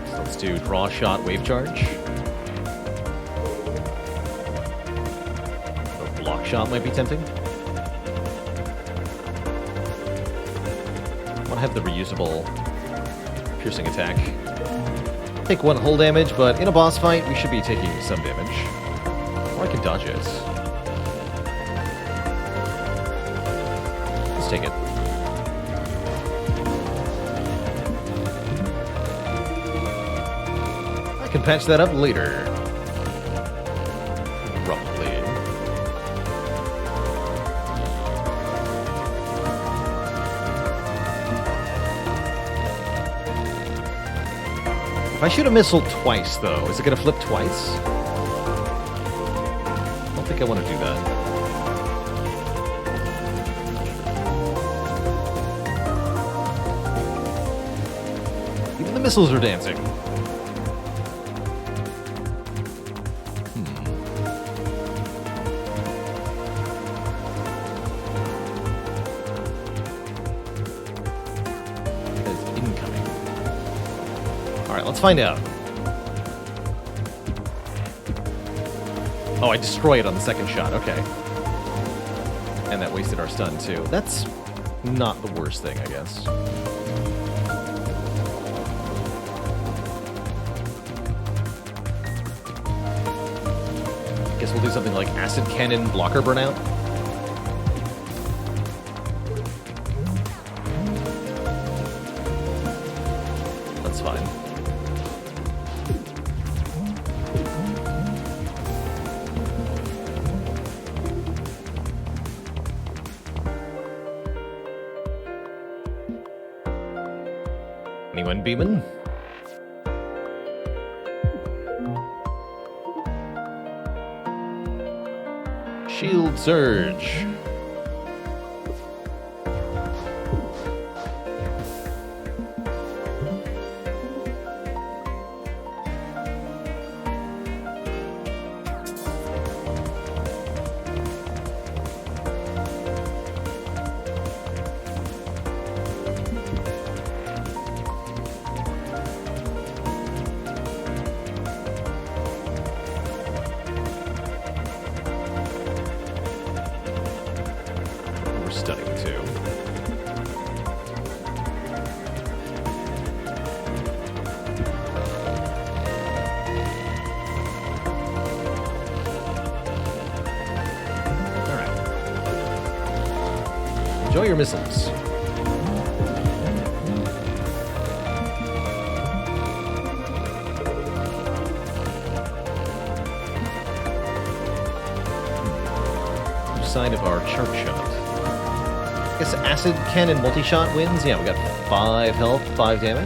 So let's do draw shot, wave charge. A block shot might be tempting. I want to have the reusable piercing attack. Take 1 hull damage, but in a boss fight, we should be taking some damage. Or I can dodge it. Let's take it. I can patch that up later. Probably. If I shoot a missile twice, though, is it going to flip twice? I don't think I want to do that. Even the missiles are dancing. That is incoming. Alright, let's find out. Oh, I destroy it on the second shot, okay. And that wasted our stun, too. That's not the worst thing, I guess. Guess we'll do something like Acid Cannon Blocker Burnout. That's fine. Anyone beaming? Shield Surge. Stunning too. All right. Enjoy your missiles. Sign of our sharp shot. I guess acid cannon multi-shot wins. Yeah, we got 5 health, 5 damage.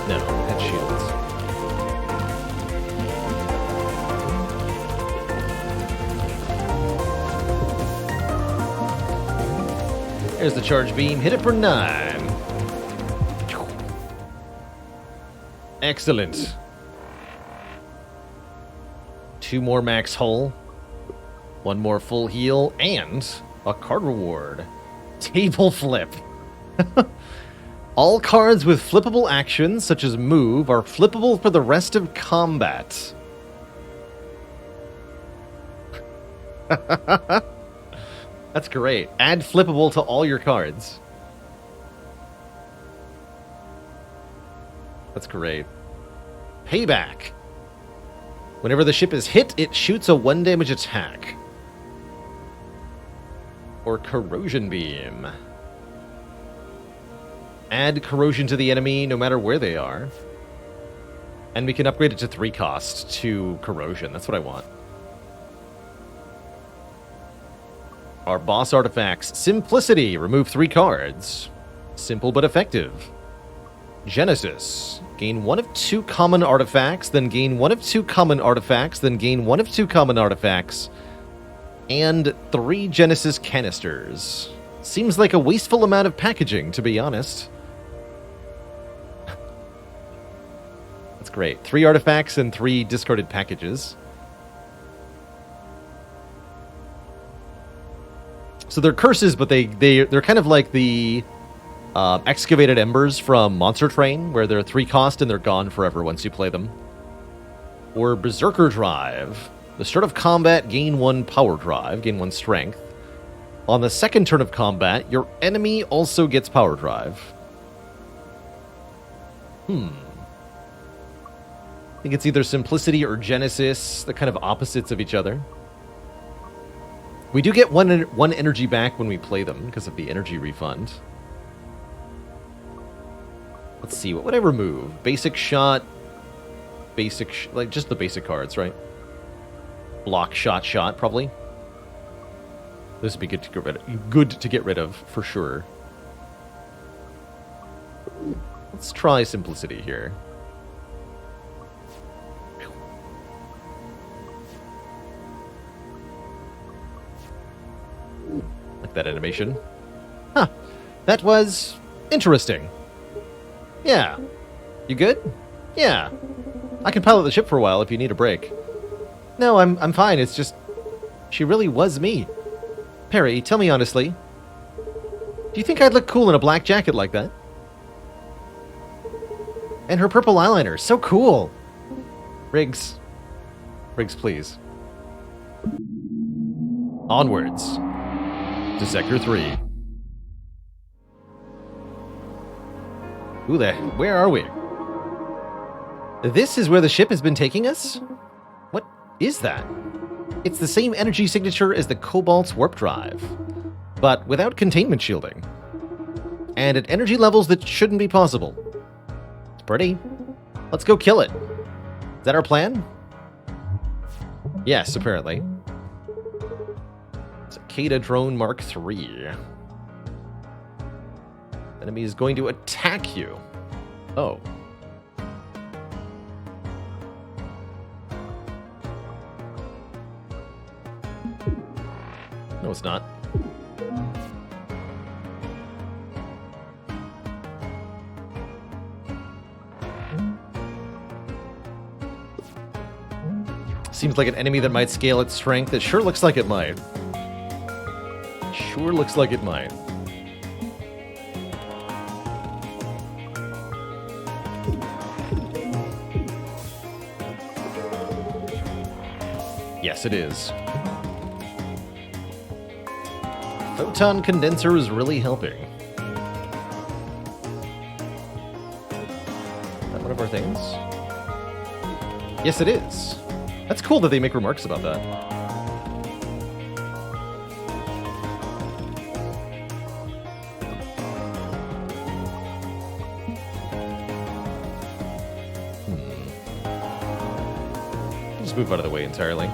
No, had shields. There's the charge beam. Hit it for 9. Excellent. 2 more max hull. 1 more full heal, and a card reward. Table flip. All cards with flippable actions, such as move, are flippable for the rest of combat. That's great. Add flippable to all your cards. That's great. Payback. Whenever the ship is hit, it shoots a 1 damage attack. Or corrosion beam. Add corrosion to the enemy no matter where they are. And we can upgrade it to 3 cost to corrosion. That's what I want. Our boss artifacts. Simplicity. Remove 3 cards. Simple but effective. Genesis. Gain 1 of 2 common artifacts, then gain 1 of 2 common artifacts, then gain 1 of 2 common artifacts, and 3 Genesis canisters. Seems like a wasteful amount of packaging, to be honest. That's great. 3 artifacts and 3 discarded packages. So they're curses, but they're kind of like the excavated embers from Monster Train, where they're 3 cost and they're gone forever once you play them. Or Berserker Drive. The start of combat, gain 1 power drive, gain 1 strength. On the second turn of combat, your enemy also gets power drive. I think it's either Simplicity or Genesis, the kind of opposites of each other. We do get one energy back when we play them because of the energy refund. Let's see, what would I remove? Basic shot, like just the basic cards, right? Block, shot, probably. This would be good to get rid of, for sure. Let's try Simplicity here. Like that animation. Huh. That was interesting. Yeah. You good? Yeah. I can pilot the ship for a while if you need a break. No, I'm fine. It's just... she really was me. Perry, tell me honestly. Do you think I'd look cool in a black jacket like that? And her purple eyeliner. So cool. Riggs. Riggs, please. Onwards. To Sector 3. Where are we? This is where the ship has been taking us? What is that? It's the same energy signature as the Cobalt's warp drive, but without containment shielding. And at energy levels that shouldn't be possible. It's pretty. Let's go kill it. Is that our plan? Yes, apparently. Cicada Drone Mark III. Enemy is going to attack you. Oh. was not. Seems like an enemy that might scale its strength. It sure looks like it might. Sure looks like it might. Yes, it is. Photon condenser is really helping. Is that one of our things? Yes, it is. That's cool that they make remarks about that. Just move out of the way entirely.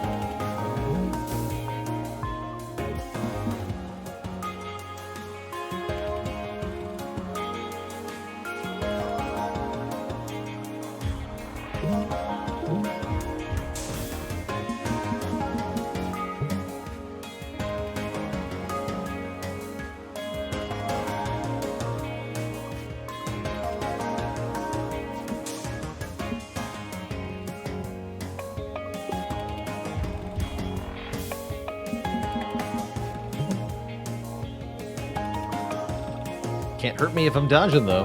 Can't hurt me if I'm dodging, though.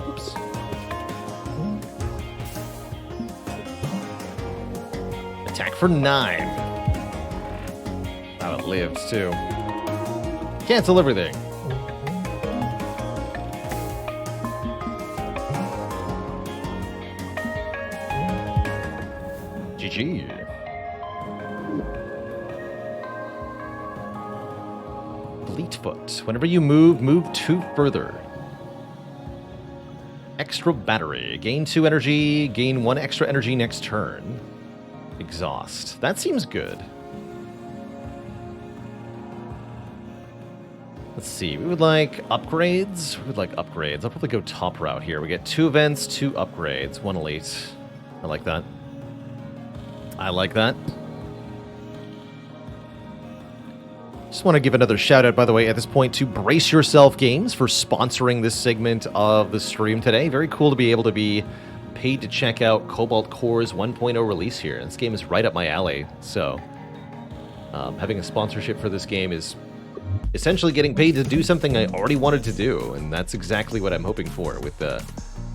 Oops. Attack for 9. How it lives, too. Cancel everything. GG. Fleetfoot. Whenever you move 2 further. Extra battery. Gain 2 energy, gain 1 extra energy next turn. Exhaust. That seems good. Let's see. We would like upgrades. I'll probably go top route here. We get 2 events, 2 upgrades, 1 elite. I like that. I like that. Just want to give another shout out, by the way, at this point to Brace Yourself Games for sponsoring this segment of the stream today. Very cool to be able to be paid to check out Cobalt Core's 1.0 release here. This game is right up my alley, so having a sponsorship for this game is essentially getting paid to do something I already wanted to do, and that's exactly what I'm hoping for with the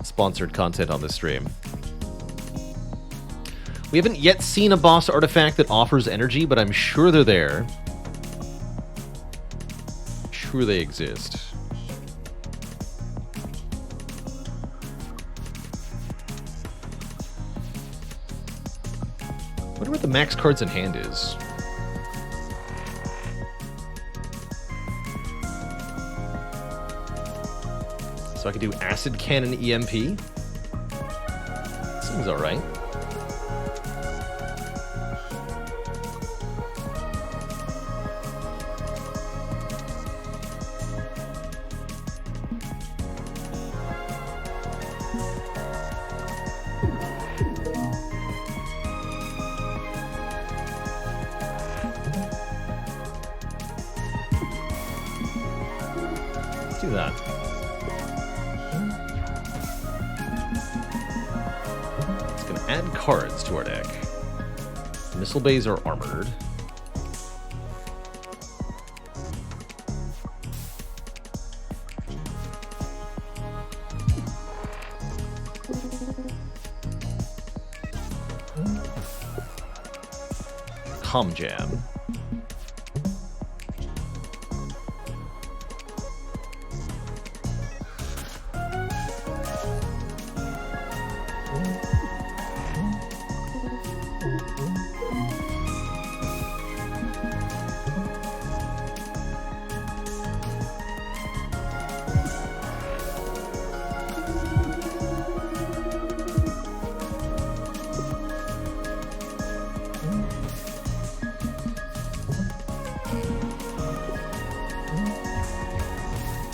sponsored content on this stream. We haven't yet seen a boss artifact that offers energy, but I'm sure they're there. Sure they exist. Wonder what the max cards in hand is. So I could do Acid Cannon EMP. Seems alright. Do that. It's going to add cards to our deck. Missile bays are armored. Com Jam.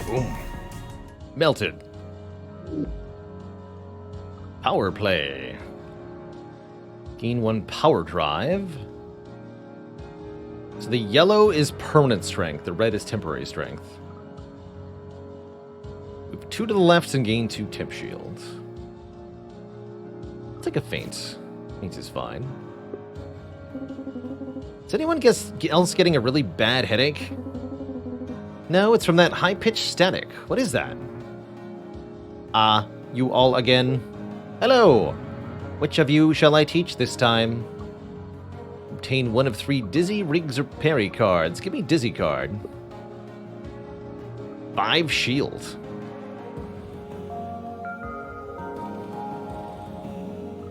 Boom. Melted. Power play. Gain 1 power drive. So the yellow is permanent strength. The red is temporary strength. Move 2 to the left and gain 2 temp shields. I'll take a feint. Feint is fine. Is anyone else getting a really bad headache? No, it's from that high-pitched static. What is that? You all again? Hello! Which of you shall I teach this time? Obtain 1 of 3 Dizzy, Riggs, or Parry cards. Give me Dizzy card. 5 shield.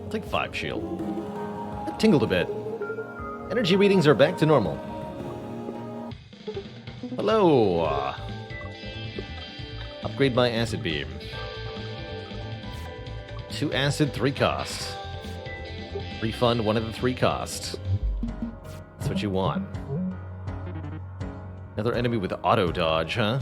I'll take 5 shield. That tingled a bit. Energy readings are back to normal. Hello! Upgrade my acid beam. 2 acid, 3 cost. Refund 1 of the 3 cost. That's what you want. Another enemy with auto dodge, huh?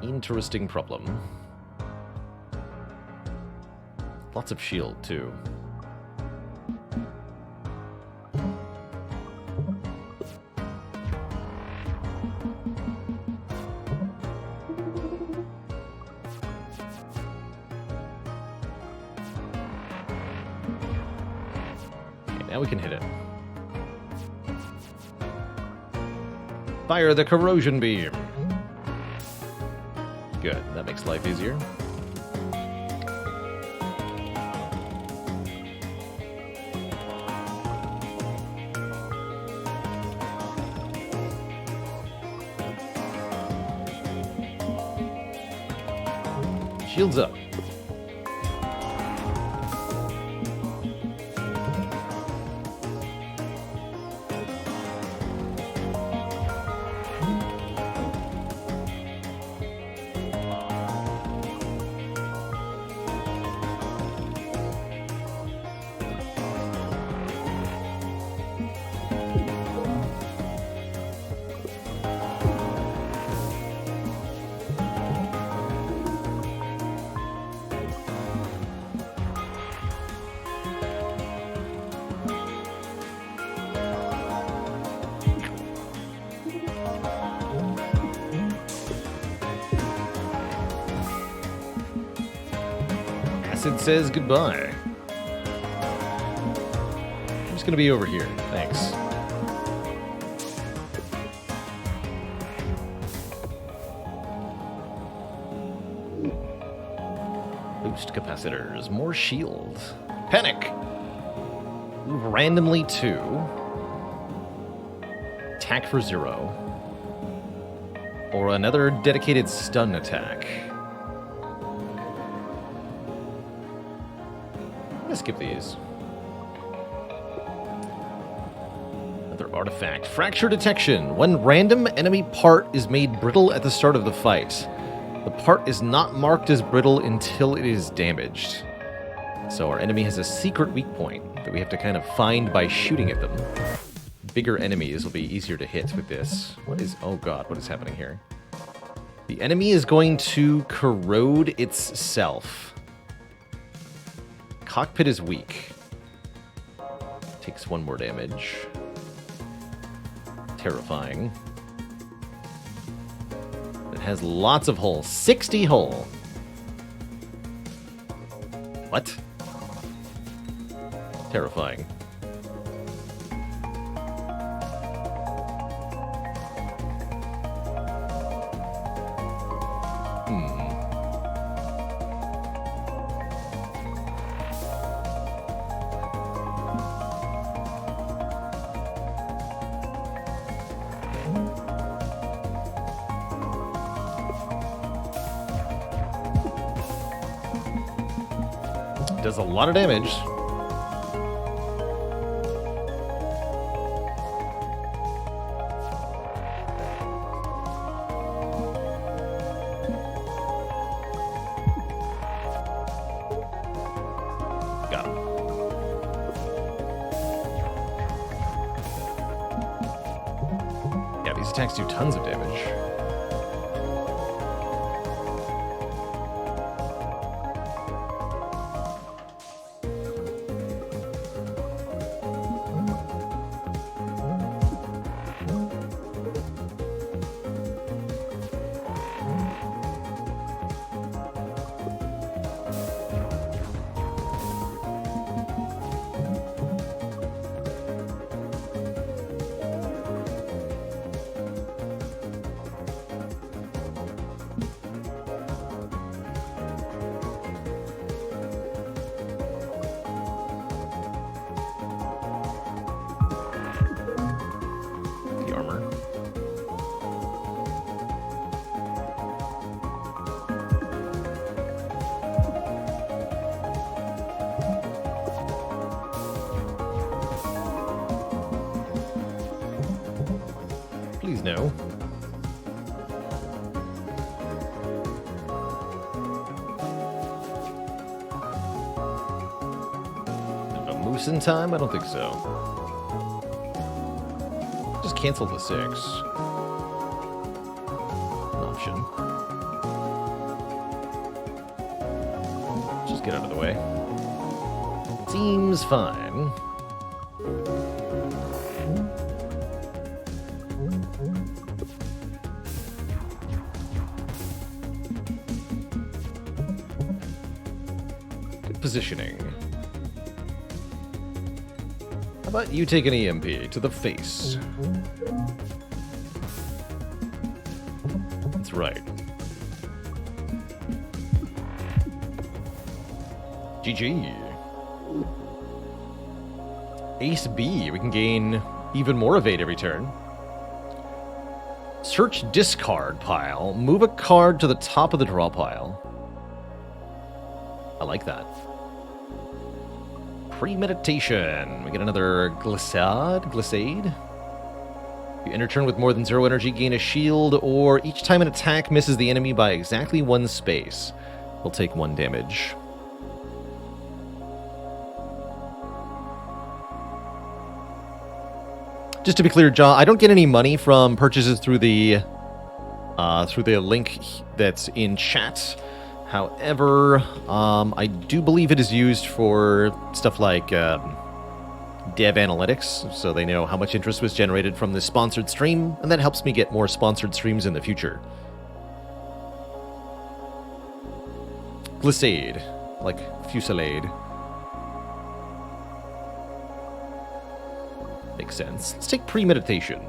Interesting problem. Lots of shield, too. Okay, now we can hit it. Fire the corrosion beam. Good, that makes life easier. Shields up. Acid says goodbye. I'm just gonna be over here. Thanks. Boost capacitors. More shield. Panic! Move randomly 2. Attack for 0. Or another dedicated stun attack. Skip these. Another artifact. Fracture detection. When random enemy part is made brittle at the start of the fight, the part is not marked as brittle until it is damaged. So our enemy has a secret weak point that we have to kind of find by shooting at them. Bigger enemies will be easier to hit with this. What is... oh god, what is happening here? The enemy is going to corrode itself. Cockpit is weak. Takes 1 more damage. Terrifying. It has lots of hull. 60 hull. What? Terrifying. Does a lot of damage. Got him. Yeah, attacks do tons of damage. The armor. Please no. A moose in time? I don't think so. Just cancel the 6. An option. Just get out of the way. Seems fine. Good positioning. How about you take an EMP to the face? That's right. GG. Ace B. We can gain even more evade every turn. Search discard pile. Move a card to the top of the draw pile. I like that. Premeditation. We get another glissade. You enter turn with more than 0 energy, gain a shield, or each time an attack misses the enemy by exactly 1 space, will take 1 damage. Just to be clear, John, I don't get any money from purchases through the link that's in chat. However, I do believe it is used for stuff like dev analytics, so they know how much interest was generated from this sponsored stream, and that helps me get more sponsored streams in the future. Glissade, like fusillade. Makes sense. Let's take premeditation.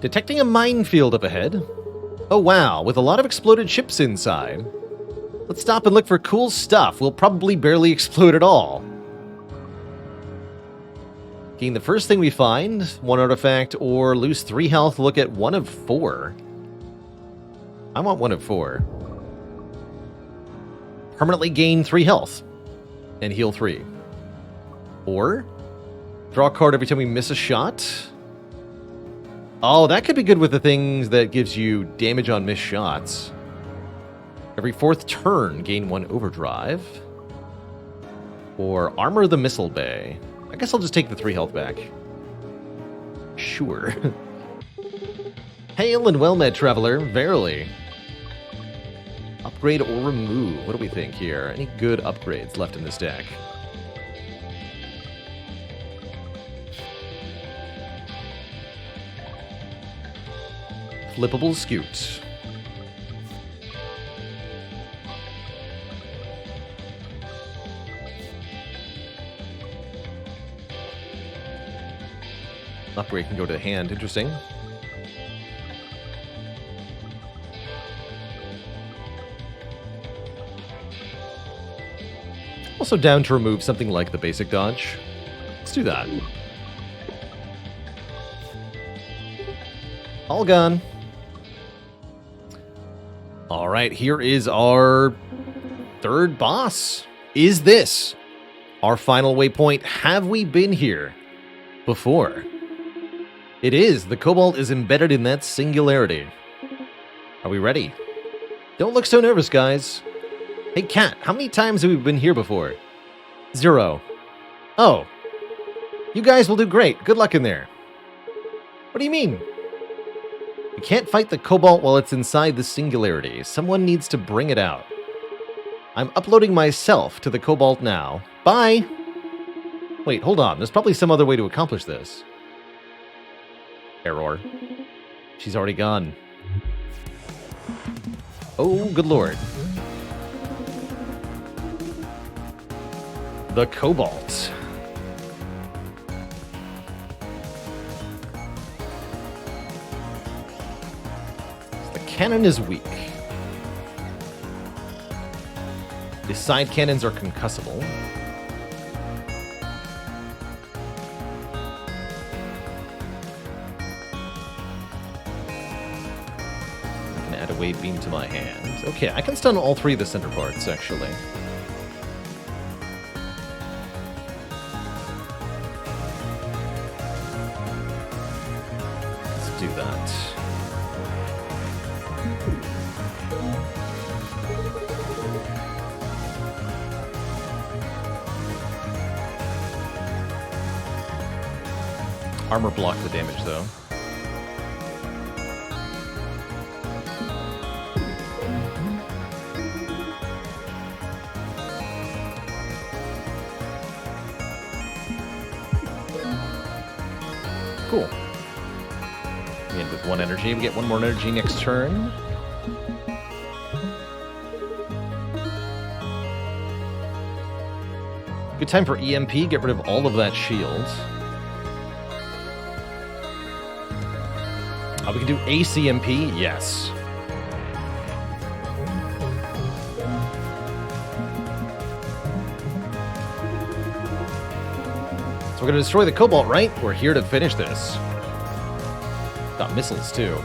Detecting a minefield up ahead. Oh wow, with a lot of exploded ships inside. Let's stop and look for cool stuff. We'll probably barely explode at all. Gain the first thing we find, 1 artifact, or lose 3 health, look at 1 of 4. I want 1 of 4. Permanently gain 3 health and heal 3. Or draw a card every time we miss a shot. Oh, that could be good with the things that gives you damage on missed shots. Every 4th turn, gain 1 overdrive. Or armor the missile bay. I guess I'll just take the 3 health back. Sure. Hail and well met, traveler. Verily. Upgrade or remove. What do we think here? Any good upgrades left in this deck? Flippable Scoot. Upgrade can go to the hand. Interesting. Also down to remove something like the basic dodge. Let's do that. All gone. All right, here is our 3rd boss. Is this our final waypoint? Have we been here before? It is. The Cobalt is embedded in that singularity. Are we ready? Don't look so nervous, guys. Hey, Cat, how many times have we been here before? 0. Oh. You guys will do great. Good luck in there. What do you mean? We can't fight the Cobalt while it's inside the Singularity. Someone needs to bring it out. I'm uploading myself to the Cobalt now. Bye! Wait, hold on. There's probably some other way to accomplish this. Error. She's already gone. Oh, good lord. The Cobalt. The cannon is weak. The side cannons are concussible. I can add a wave beam to my hand. Okay, I can stun all three of the center parts, actually. Let's do that. Armor block the damage, though. Cool. We end with 1 energy. We get 1 more energy next turn. Good time for EMP. Get rid of all of that shield. We can do ACMP, yes. So we're going to destroy the Cobalt, right? We're here to finish this. Got missiles, too.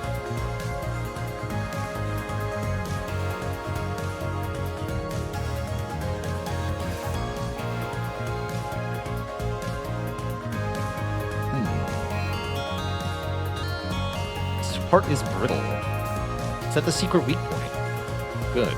Part is brittle. Is that the secret weak point? Good.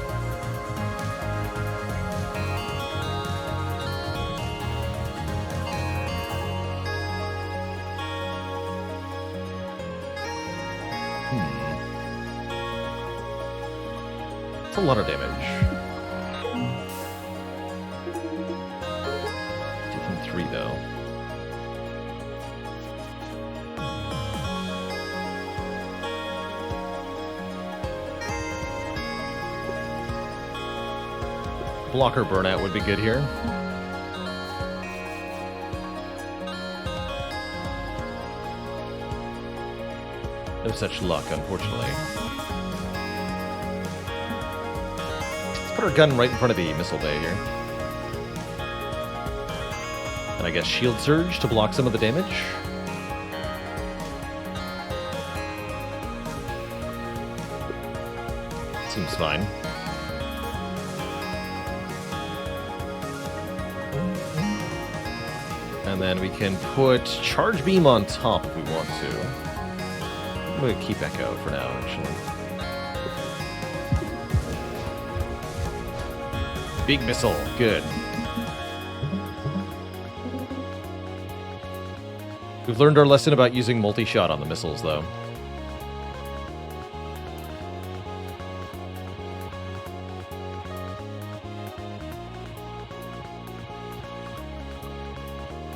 It's a lot of damage. Taking 3 though. Blocker burnout would be good here. No such luck, unfortunately. Let's put our gun right in front of the missile bay here. And I guess Shield Surge to block some of the damage. Seems fine. And then we can put Charge Beam on top if we want to. I'm going to keep Echo for now, actually. Big missile. Good. We've learned our lesson about using multi-shot on the missiles, though.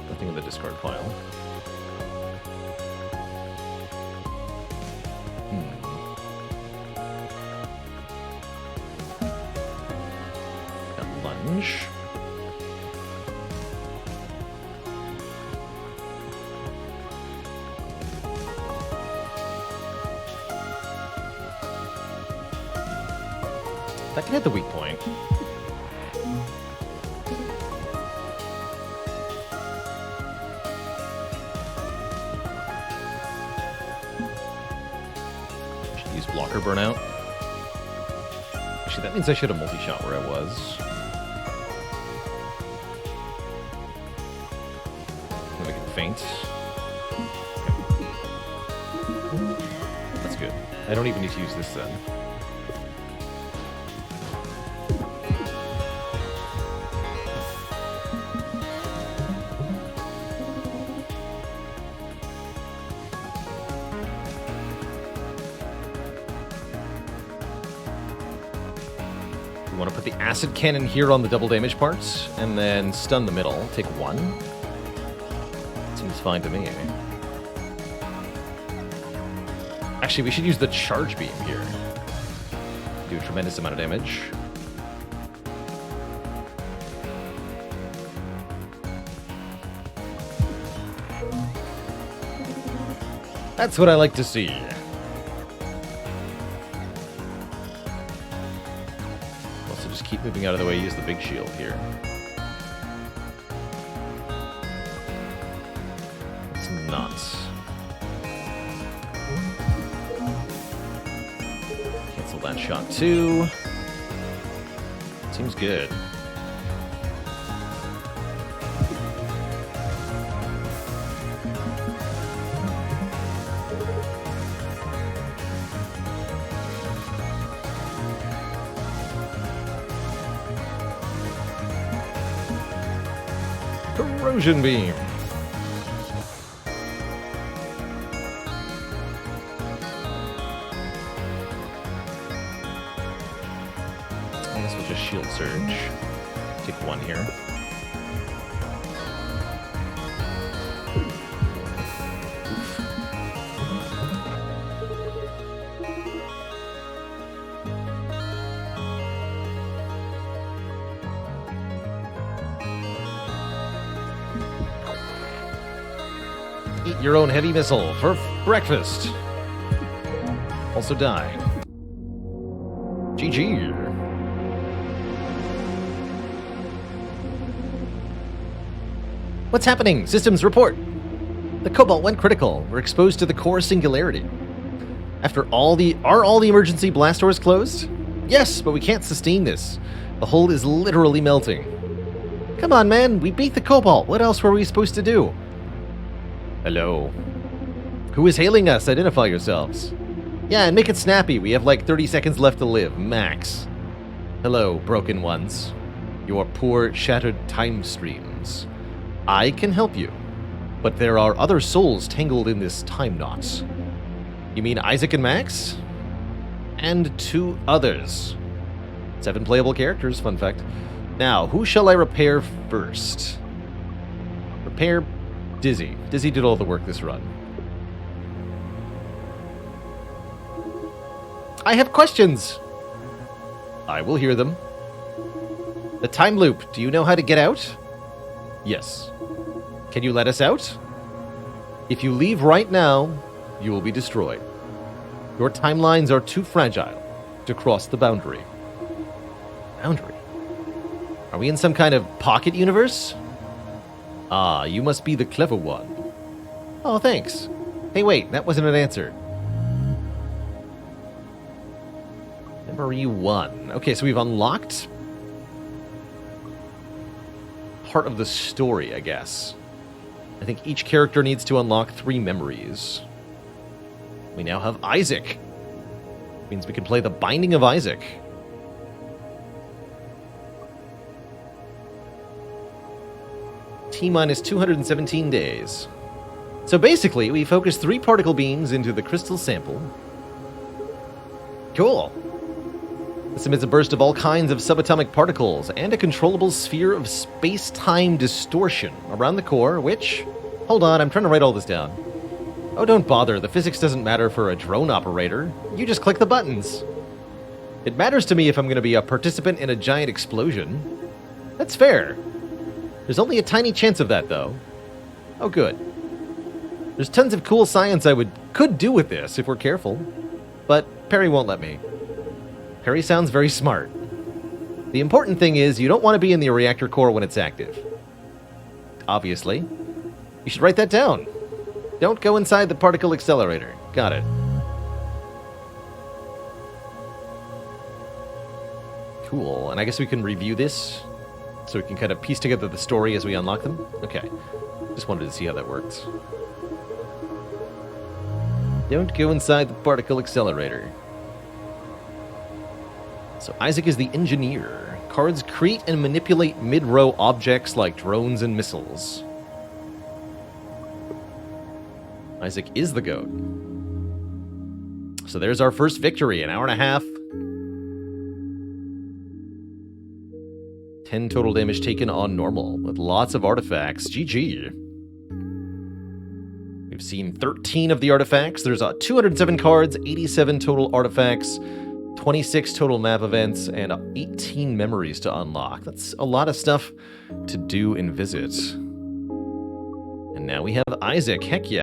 Nothing in the discard pile. Got lunge. That can hit the weak point. Should use blocker burnout. Actually, that means I should have multi-shot where I was. Then we can feint. That's good. I don't even need to use this then. want to put the acid cannon here on the double damage parts, and then stun the middle. Take 1. Seems fine to me. Actually, we should use the charge beam here. Do a tremendous amount of damage. That's what I like to see. Also, just keep moving out of the way. Use the big shield here. It's nuts. Cancel that shot too. Seems good. Corrosion beam. I guess we'll just shield surge. Take 1 here. Eat your own heavy missile for breakfast. Also die. GG. What's happening? Systems report. The Cobalt went critical. We're exposed to the core singularity. Are all the emergency blast doors closed? Yes, but we can't sustain this. The hull is literally melting. Come on, man. We beat the Cobalt. What else were we supposed to do? Hello. Who is hailing us? Identify yourselves. Yeah, and make it snappy. We have like 30 seconds left to live, max. Hello, broken ones. Your poor, shattered time streams. I can help you, but there are other souls tangled in this time knot. You mean Isaac and Max? And 2 others. 7 playable characters, fun fact. Now, who shall I repair first? Repair Dizzy. Dizzy did all the work this run. I have questions! I will hear them. The time loop, do you know how to get out? Yes. Can you let us out? If you leave right now, you will be destroyed. Your timelines are too fragile to cross the boundary. Boundary? Are we in some kind of pocket universe? Ah, you must be the clever one. Oh, thanks. Hey, wait, that wasn't an answer. Memory 1. Okay, so we've unlocked part of the story, I guess. I think each character needs to unlock 3 memories. We now have Isaac. Means we can play the Binding of Isaac. T-minus 217 days. So basically, we focus 3 particle beams into the crystal sample. Cool. This emits a burst of all kinds of subatomic particles and a controllable sphere of space-time distortion around the core, which... Hold on, I'm trying to write all this down. Oh, don't bother. The physics doesn't matter for a drone operator. You just click the buttons. It matters to me if I'm going to be a participant in a giant explosion. That's fair. There's only a tiny chance of that, though. Oh, good. There's tons of cool science I could do with this if we're careful. But Perry won't let me. Perry sounds very smart. The important thing is you don't want to be in the reactor core when it's active. Obviously. You should write that down. Don't go inside the particle accelerator. Got it. Cool. And I guess we can review this so we can kind of piece together the story as we unlock them. Okay. Just wanted to see how that works. Don't go inside the particle accelerator. So Isaac is the engineer. Cards create and manipulate mid-row objects like drones and missiles. Isaac is the GOAT. So there's our first victory, an hour and a half. 10 total damage taken on normal with lots of artifacts. GG. We've seen 13 of the artifacts. There's 207 cards, 87 total artifacts, 26 total map events, and 18 memories to unlock. That's a lot of stuff to do and visit. And now we have Isaac. Heck yeah.